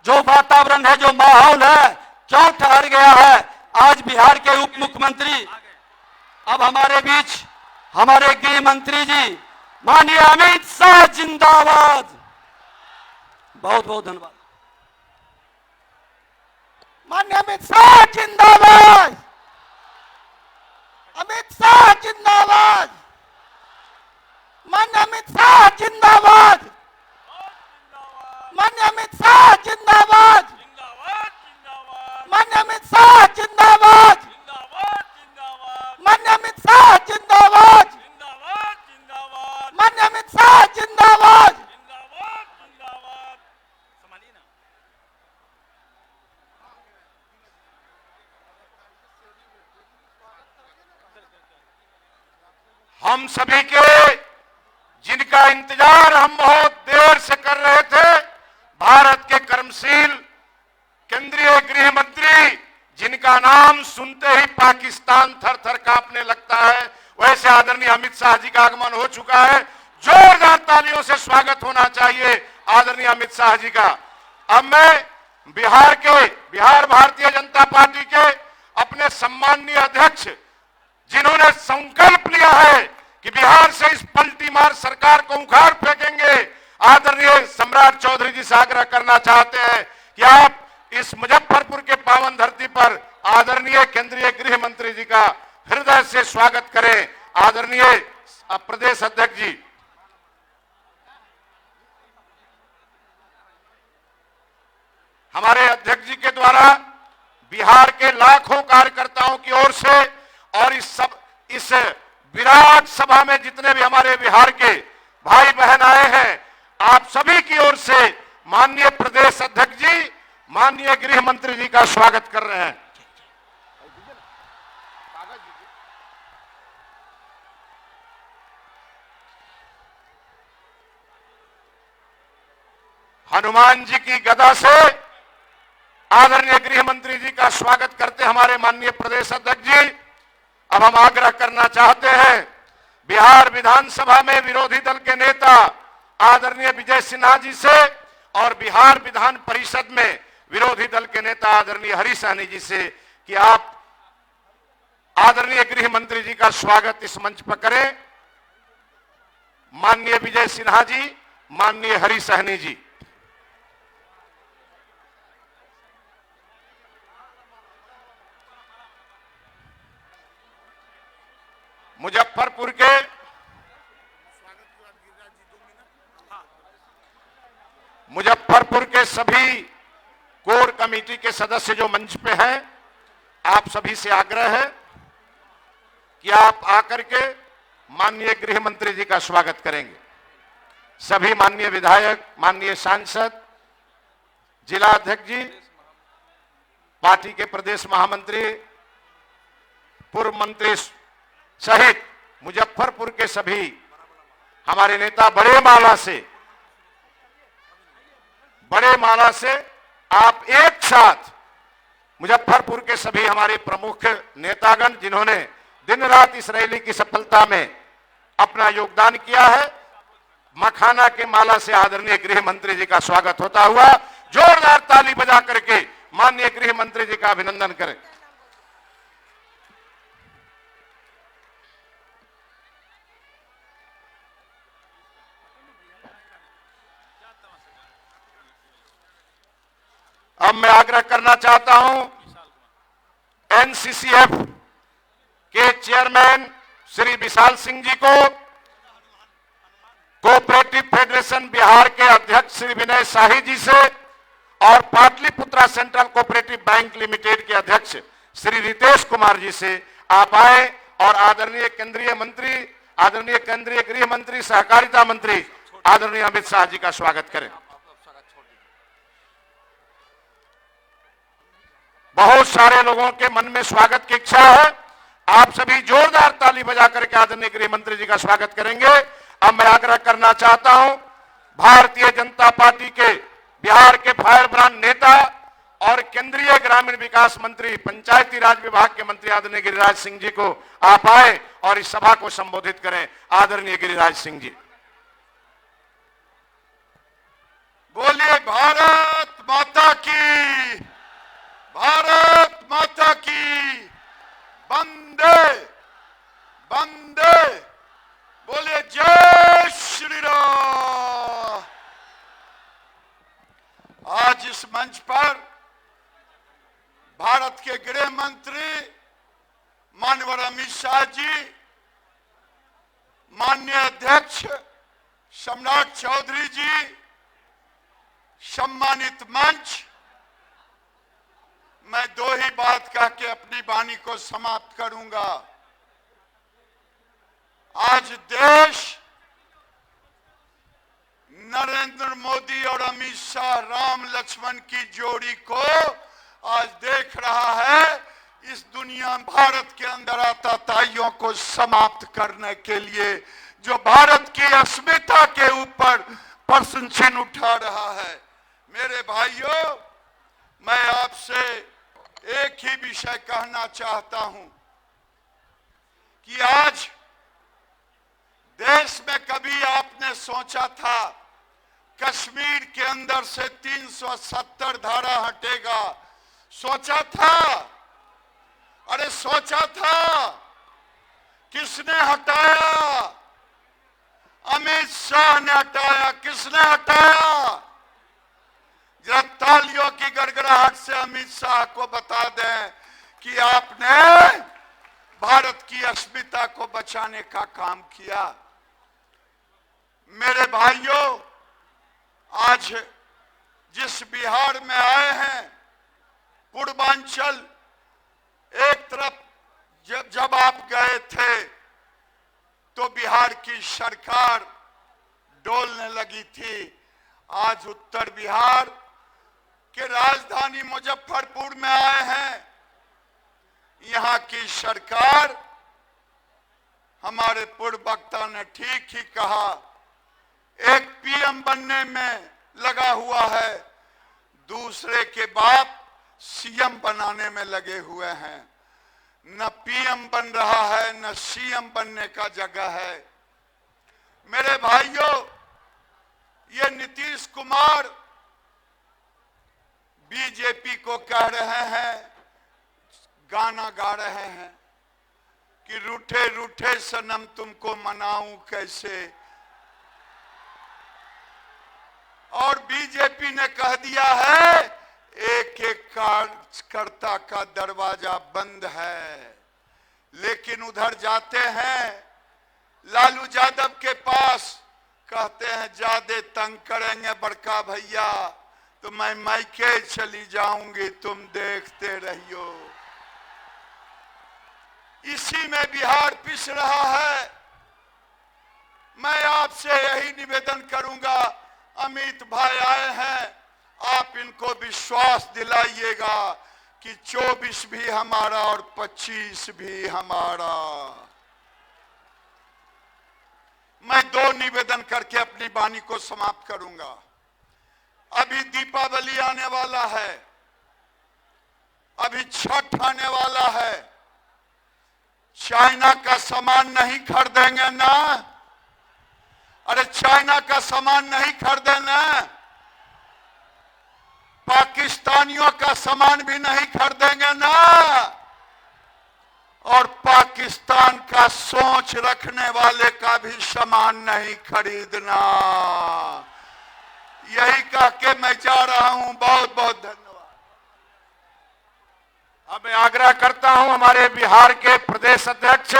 जो वातावरण है, जो माहौल है, क्यों ठहर गया है? आज बिहार के उप मुख्यमंत्री अब हमारे बीच हमारे गृह मंत्री जी माननीय अमित शाह जिंदाबाद। बहुत बहुत धन्यवाद। माननीय अमित शाह जिंदाबाद। अमित शाह जिंदाबाद। माननीय अमित शाह जिंदाबाद। माननीय अमित शाह जिंदाबाद। माननीय अमित शाह जिंदाबाद। माननीय अमित शाह जिंदाबाद। माननीय अमित शाह जिंदाबाद। हम सभी के जिनका इंतजार हम बहुत देर से कर रहे थे, भारत के कर्मशील केंद्रीय गृह मंत्री जिनका नाम सुनते ही पाकिस्तान थर थर कांपने लगता है, वैसे आदरणीय अमित शाह जी का आगमन हो चुका है। जोरदार तालियों से स्वागत होना चाहिए आदरणीय अमित शाह जी का। अब मैं बिहार भारतीय जनता पार्टी के अपने सम्माननीय अध्यक्ष, जिन्होंने संकल्प लिया है कि बिहार से इस पलटी मार सरकार को उखाड़ फेंकेंगे, आदरणीय सम्राट चौधरी जी से आग्रह करना चाहते हैं कि आप इस मुजफ्फरपुर के पावन धरती पर आदरणीय केंद्रीय गृह मंत्री जी का हृदय से स्वागत करें। आदरणीय प्रदेश अध्यक्ष जी, हमारे अध्यक्ष जी के द्वारा बिहार के लाखों कार्यकर्ताओं की ओर से और इस विराट सभा में जितने भी हमारे बिहार के भाई बहन आए हैं, आप सभी की ओर से माननीय प्रदेश अध्यक्ष जी, माननीय गृह मंत्री जी का स्वागत कर रहे हैं। हनुमान जी की गदा से आदरणीय गृह मंत्री जी का स्वागत करते हमारे माननीय प्रदेश अध्यक्ष जी। अब हम आग्रह करना चाहते हैं, बिहार विधानसभा में विरोधी दल के नेता आदरणीय विजय सिन्हा जी से और बिहार विधान परिषद में विरोधी दल के नेता आदरणीय हरीश सहनी जी से कि आप आदरणीय गृह मंत्री जी का स्वागत इस मंच पर करें। माननीय विजय सिन्हा जी, माननीय हरीश सहनी जी। मुजफ्फरपुर के सभी कोर कमेटी के सदस्य जो मंच पे हैं, आप सभी से आग्रह है कि आप आकर के माननीय गृह मंत्री जी का स्वागत करेंगे। सभी माननीय विधायक, माननीय सांसद, जिला अध्यक्ष जी, पार्टी के प्रदेश महामंत्री, पूर्व मंत्री सहित मुजफ्फरपुर के सभी हमारे नेता बड़े माला से आप एक साथ मुजफ्फरपुर के सभी हमारे प्रमुख नेतागण, जिन्होंने दिन रात इस रैली की सफलता में अपना योगदान किया है, मखाना के माला से आदरणीय गृह मंत्री जी का स्वागत होता हुआ जोरदार ताली बजा करके माननीय गृह मंत्री जी का अभिनंदन करें। अब मैं आग्रह करना चाहता हूं एनसीसीएफ के चेयरमैन श्री विशाल सिंह जी को, कोऑपरेटिव फेडरेशन बिहार के अध्यक्ष श्री विनय शाही जी से और Pataliputra central cooperative bank limited के अध्यक्ष श्री रितेश कुमार जी से आप आए और आदरणीय केंद्रीय मंत्री, आदरणीय केंद्रीय गृह मंत्री, सहकारिता मंत्री आदरणीय अमित शाह जी का स्वागत करें। बहुत सारे लोगों के मन में स्वागत की इच्छा है, आप सभी जोरदार ताली बजा करके आदरणीय गृह मंत्री जी का स्वागत करेंगे। अब मैं आग्रह करना चाहता हूं भारतीय जनता पार्टी के बिहार के फायर ब्रांड नेता और केंद्रीय ग्रामीण विकास मंत्री, पंचायती राज विभाग के मंत्री आदरणीय गिरिराज सिंह जी को आप आए और इस सभा को संबोधित करें। आदरणीय गिरिराज सिंह जी। बोलिए भारत माता की, भारत माता की, वंदे वंदे, बोले जय श्री राम। आज इस मंच पर भारत के गृह मंत्री माननीय अमित शाह जी, माननीय अध्यक्ष सम्राट चौधरी जी, सम्मानित मंच, मैं दो ही बात कह के अपनी वाणी को समाप्त करूंगा। आज देश नरेंद्र मोदी और अमित शाह राम लक्ष्मण की जोड़ी को आज देख रहा है। इस दुनिया भारत के अंदर आतताइयों को समाप्त करने के लिए जो भारत की अस्मिता के ऊपर प्रश्न चिन्ह उठा रहा है। मेरे भाइयों, मैं आपसे एक ही विषय कहना चाहता हूं कि आज देश में कभी आपने सोचा था कश्मीर के अंदर से 370 धारा हटेगा? सोचा था? अरे सोचा था? किसने हटाया? अमित शाह ने हटाया। किसने हटाया? जरा तालियों की गड़गड़ाहट से अमित शाह को बता दें कि आपने भारत की अस्मिता को बचाने का काम किया। मेरे भाइयों, आज जिस बिहार में आए हैं, पूर्वांचल, एक तरफ जब आप गए थे तो बिहार की सरकार डोलने लगी थी। आज उत्तर बिहार के राजधानी मुजफ्फरपुर में आए हैं। यहाँ की सरकार, हमारे पूर्व वक्ता ने ठीक ही कहा, एक पीएम बनने में लगा हुआ है, दूसरे के बाप सीएम बनाने में लगे हुए हैं। न पीएम बन रहा है, न सीएम बनने का जगह है। मेरे भाइयों, ये नीतीश कुमार बीजेपी को कह रहे हैं, गाना गा रहे हैं कि रूठे रूठे सनम तुमको मनाऊं कैसे, और बीजेपी ने कह दिया है एक एक कार्यकर्ता का दरवाजा बंद है। लेकिन उधर जाते हैं लालू यादव के पास, कहते हैं ज्यादा तंग करेंगे बड़का भैया तो मैं मायके चली जाऊंगी, तुम देखते रहियो। इसी में बिहार पिस रहा है। मैं आपसे यही निवेदन करूंगा, अमित भाई आए हैं, आप इनको विश्वास दिलाइएगा कि 24 भी हमारा और 25 भी हमारा। मैं 2 निवेदन करके अपनी वाणी को समाप्त करूंगा। अभी दीपावली आने वाला है, अभी छठ आने वाला है। चाइना का सामान नहीं खरीदेंगे ना? अरे चाइना का सामान नहीं खरीदे ना? पाकिस्तानियों का सामान भी नहीं खरीदेंगे ना? और पाकिस्तान का सोच रखने वाले का भी सामान नहीं खरीदना। यही कह के मैं जा रहा हूं। बहुत बहुत धन्यवाद। अब मैं आग्रह करता हूं हमारे बिहार के प्रदेश अध्यक्ष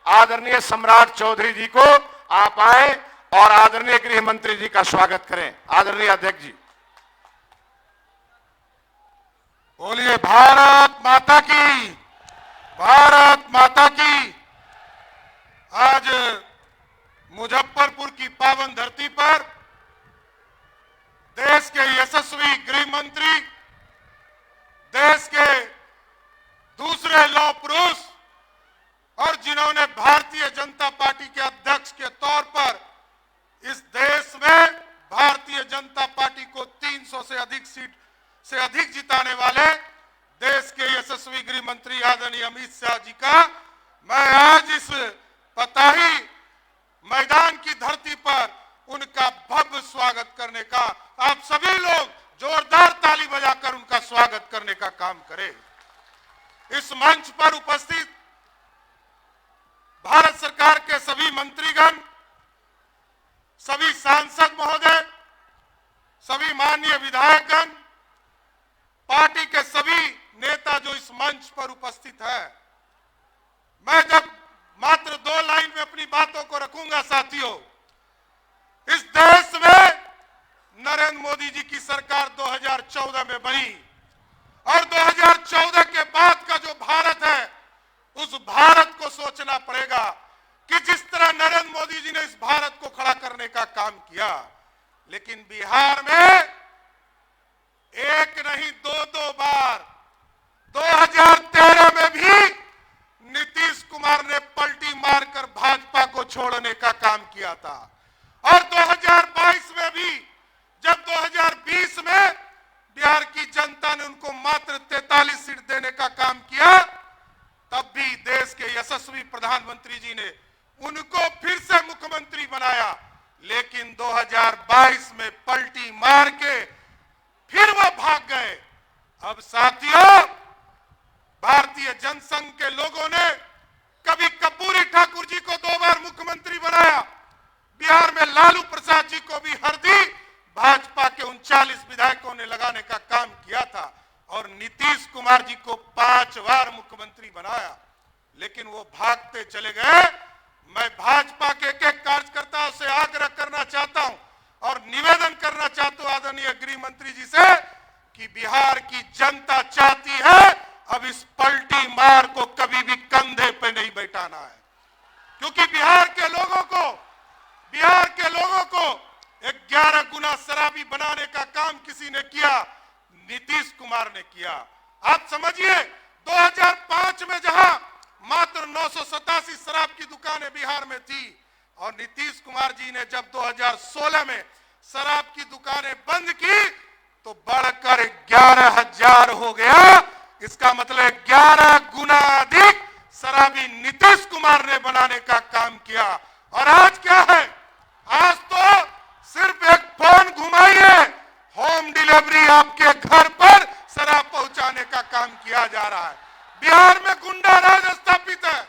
आदरणीय सम्राट चौधरी जी को, आप आए और आदरणीय गृह मंत्री जी का स्वागत करें। आदरणीय अध्यक्ष जी। बोलिए भारत माता की, भारत माता की। आज मुजफ्फरपुर की पावन धरती पर देश के यशस्वी गृह मंत्री, देश के दूसरे लौह पुरुष और जिन्होंने भारतीय जनता पार्टी के अध्यक्ष के तौर पर इस देश में भारतीय जनता पार्टी को 300 से अधिक सीट से अधिक जिताने वाले देश के यशस्वी गृह मंत्री आदरणीय अमित शाह जी का मैं आज इस पताही मैदान की धरती पर उनका भव्य स्वागत करने का, आप सभी लोग जोरदार ताली बजाकर उनका स्वागत करने का काम करें। इस मंच पर उपस्थित भारत सरकार के सभी मंत्रीगण, सभी सांसद महोदय, सभी माननीय विधायकगण, पार्टी के सभी नेता जो इस मंच पर उपस्थित है, मैं जब मात्र 2 लाइन में अपनी बातों को रखूंगा साथियों। इस देश में नरेंद्र मोदी जी की सरकार 2014 में बनी और 2014 के बाद का जो भारत है, उस भारत को सोचना पड़ेगा कि जिस तरह नरेंद्र मोदी जी ने इस भारत को खड़ा करने का काम किया, लेकिन बिहार में एक नहीं 2 बार 2013 में भी नीतीश कुमार ने पलटी मारकर भाजपा को छोड़ने का काम किया था और 2022 में भी जब 2020 में बिहार की जनता ने उनको मात्र 43 सीट देने का काम किया, तब भी देश के यशस्वी प्रधानमंत्री जी ने उनको फिर से मुख्यमंत्री लेकिन 2022 में पलटी मार के फिर वो भाग गए। अब साथियों, भारतीय जनसंघ के लोगों ने कभी कर्पूरी ठाकुर जी को 2 बार मुख्यमंत्री बनाया, बिहार में लालू प्रसाद जी को भी हरदी भाजपा के 39 विधायकों ने लगाने का काम किया था, और नीतीश कुमार जी को 5 बार मुख्यमंत्री बनाया, लेकिन वो भागते चले गए। मैं भाजपा के एक कार्यकर्ताओं से आग्रह करना चाहता हूं और निवेदन करना चाहता हूं आदरणीय गृह मंत्री जी से कि बिहार की जनता चाहती है अब इस पलटी मार को कभी भी कंधे पे नहीं बैठाना है, क्योंकि बिहार के लोगों को 11 गुना शराबी बनाने का काम किसी ने किया, नीतीश कुमार ने किया। आप समझिए 2005 में जहां मात्र 987 शराब की दुकानें बिहार में थी, और नीतीश कुमार जी ने जब 2016 में शराब की दुकानें बंद की तो बढ़कर 11,000 हो गया। इसका मतलब 11 गुना अधिक शराबी नीतीश कुमार ने बनाने का काम किया। और आज क्या है, आज तो सिर्फ एक फोन घुमाइए, होम डिलीवरी आपके घर पर शराब पहुंचाने का काम किया जा रहा है। बिहार में गुंडा राज स्थापित है,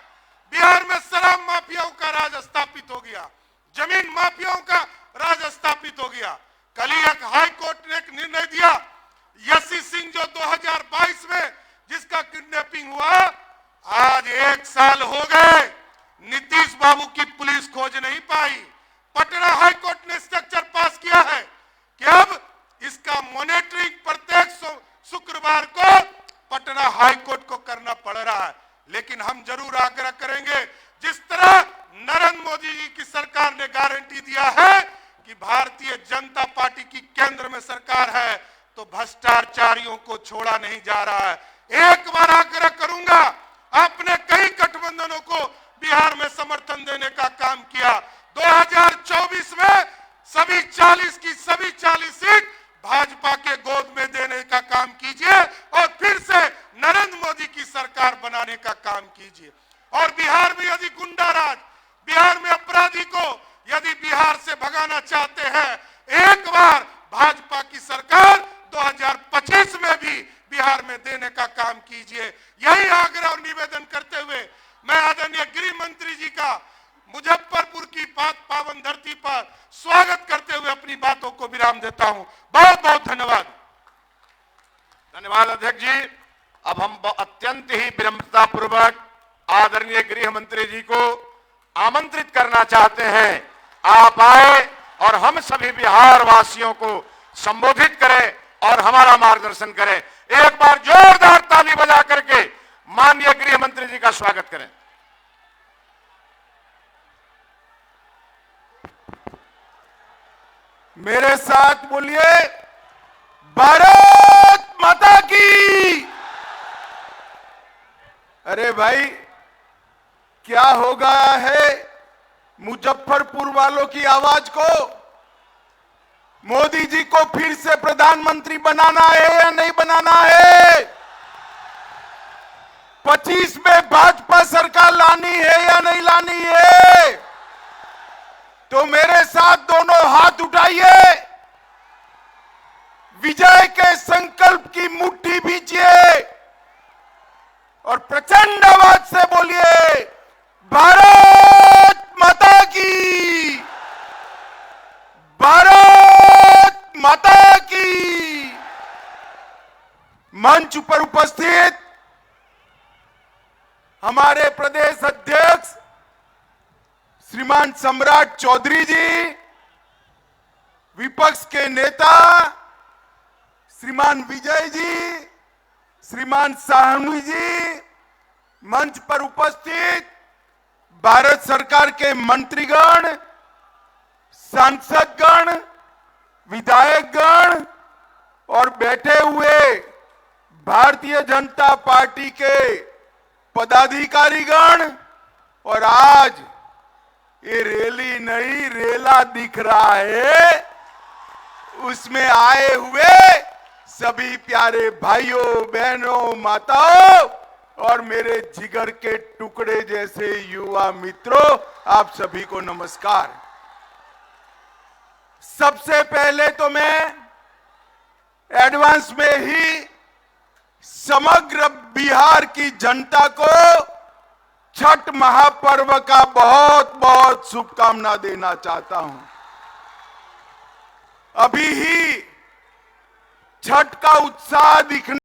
बिहार में शराब माफियाओं का राज स्थापित हो गया, जमीन माफियाओं का राज स्थापित हो गया। कल ही एक हाई कोर्ट ने एक निर्णय दिया, यशी सिंह जो 2022 में जिसका किडनैपिंग हुआ, आज 1 साल हो गए, नीतीश बाबू की पुलिस खोज नहीं पाई। पटना हाई कोर्ट ने स्ट्रक्चर पास किया है कि अब इसका मॉनिटरिंग प्रत्येक शुक्रवार को पटना हाई कोर्ट को करना पड़ रहा है। लेकिन हम जरूर आग्रह करेंगे, जिस तरह नरेंद्र मोदी जी की सरकार ने गारंटी दिया है कि भारतीय जनता पार्टी की केंद्र में सरकार है, तो भ्रष्टाचारियों को छोड़ा नहीं जा रहा है। एक बार आग्रह करूंगा, आपने कई गठबंधनों को बिहार में समर्थन देने का काम किया। 2024 में सभी 40 की सभी 40 सीट भाजपा के गोद में देने का काम कीजिए और फिर से नरेंद्र मोदी की सरकार बनाने का काम कीजिए। और बिहार में यदि गुंडा राज, बिहार में अपराधी को यदि बिहार से भगाना चाहते हैं, एक बार भाजपा की सरकार 2025 में भी बिहार में देने का काम कीजिए। यही आग्रह और निवेदन करते हुए मैं आदरणीय गृह मंत्री जी का मुजफ्फरपुर की पावन धरती पर स्वागत करते हुए अपनी बातों को विराम देता हूं। बहुत बहुत धन्यवाद। धन्यवाद अध्यक्ष जी। अब हम अत्यंत ही विनम्रता पूर्वक आदरणीय गृह मंत्री जी को आमंत्रित करना चाहते हैं, आप आए और हम सभी बिहार वासियों को संबोधित करें और हमारा मार्गदर्शन करें। एक बार जोरदार ताली बजा करके माननीय गृह मंत्री जी का स्वागत करें। मेरे साथ बोलिए, भारत माता की। अरे भाई, क्या हो गया है मुजफ्फरपुर वालों की आवाज को? मोदी जी को फिर से प्रधानमंत्री बनाना है या नहीं बनाना है? 25 में भाजपा सरकार लानी है या नहीं लानी है? तो मेरे साथ दोनों हाथ उठाइए, विजय के संकल्प की मुट्ठी भीजिए और प्रचंड आवाज से बोलिए, भारत माता की, भारत माता की। मंच पर उपस्थित हमारे प्रदेश अध्यक्ष श्रीमान सम्राट चौधरी जी, विपक्ष के नेता श्रीमान विजय जी, श्रीमान साहनी जी, मंच पर उपस्थित भारत सरकार के मंत्रीगण, सांसदगण, विधायकगण और बैठे हुए भारतीय जनता पार्टी के पदाधिकारीगण, और आज ये रैली नहीं रेला दिख रहा है, उसमें आए हुए सभी प्यारे भाइयों बहनों माताओं और मेरे जिगर के टुकड़े जैसे युवा मित्रों, आप सभी को नमस्कार। सबसे पहले तो मैं एडवांस में ही समग्र बिहार की जनता को छठ महापर्व का बहुत बहुत शुभकामना देना चाहता हूं। अभी ही छठ का उत्साह दिखने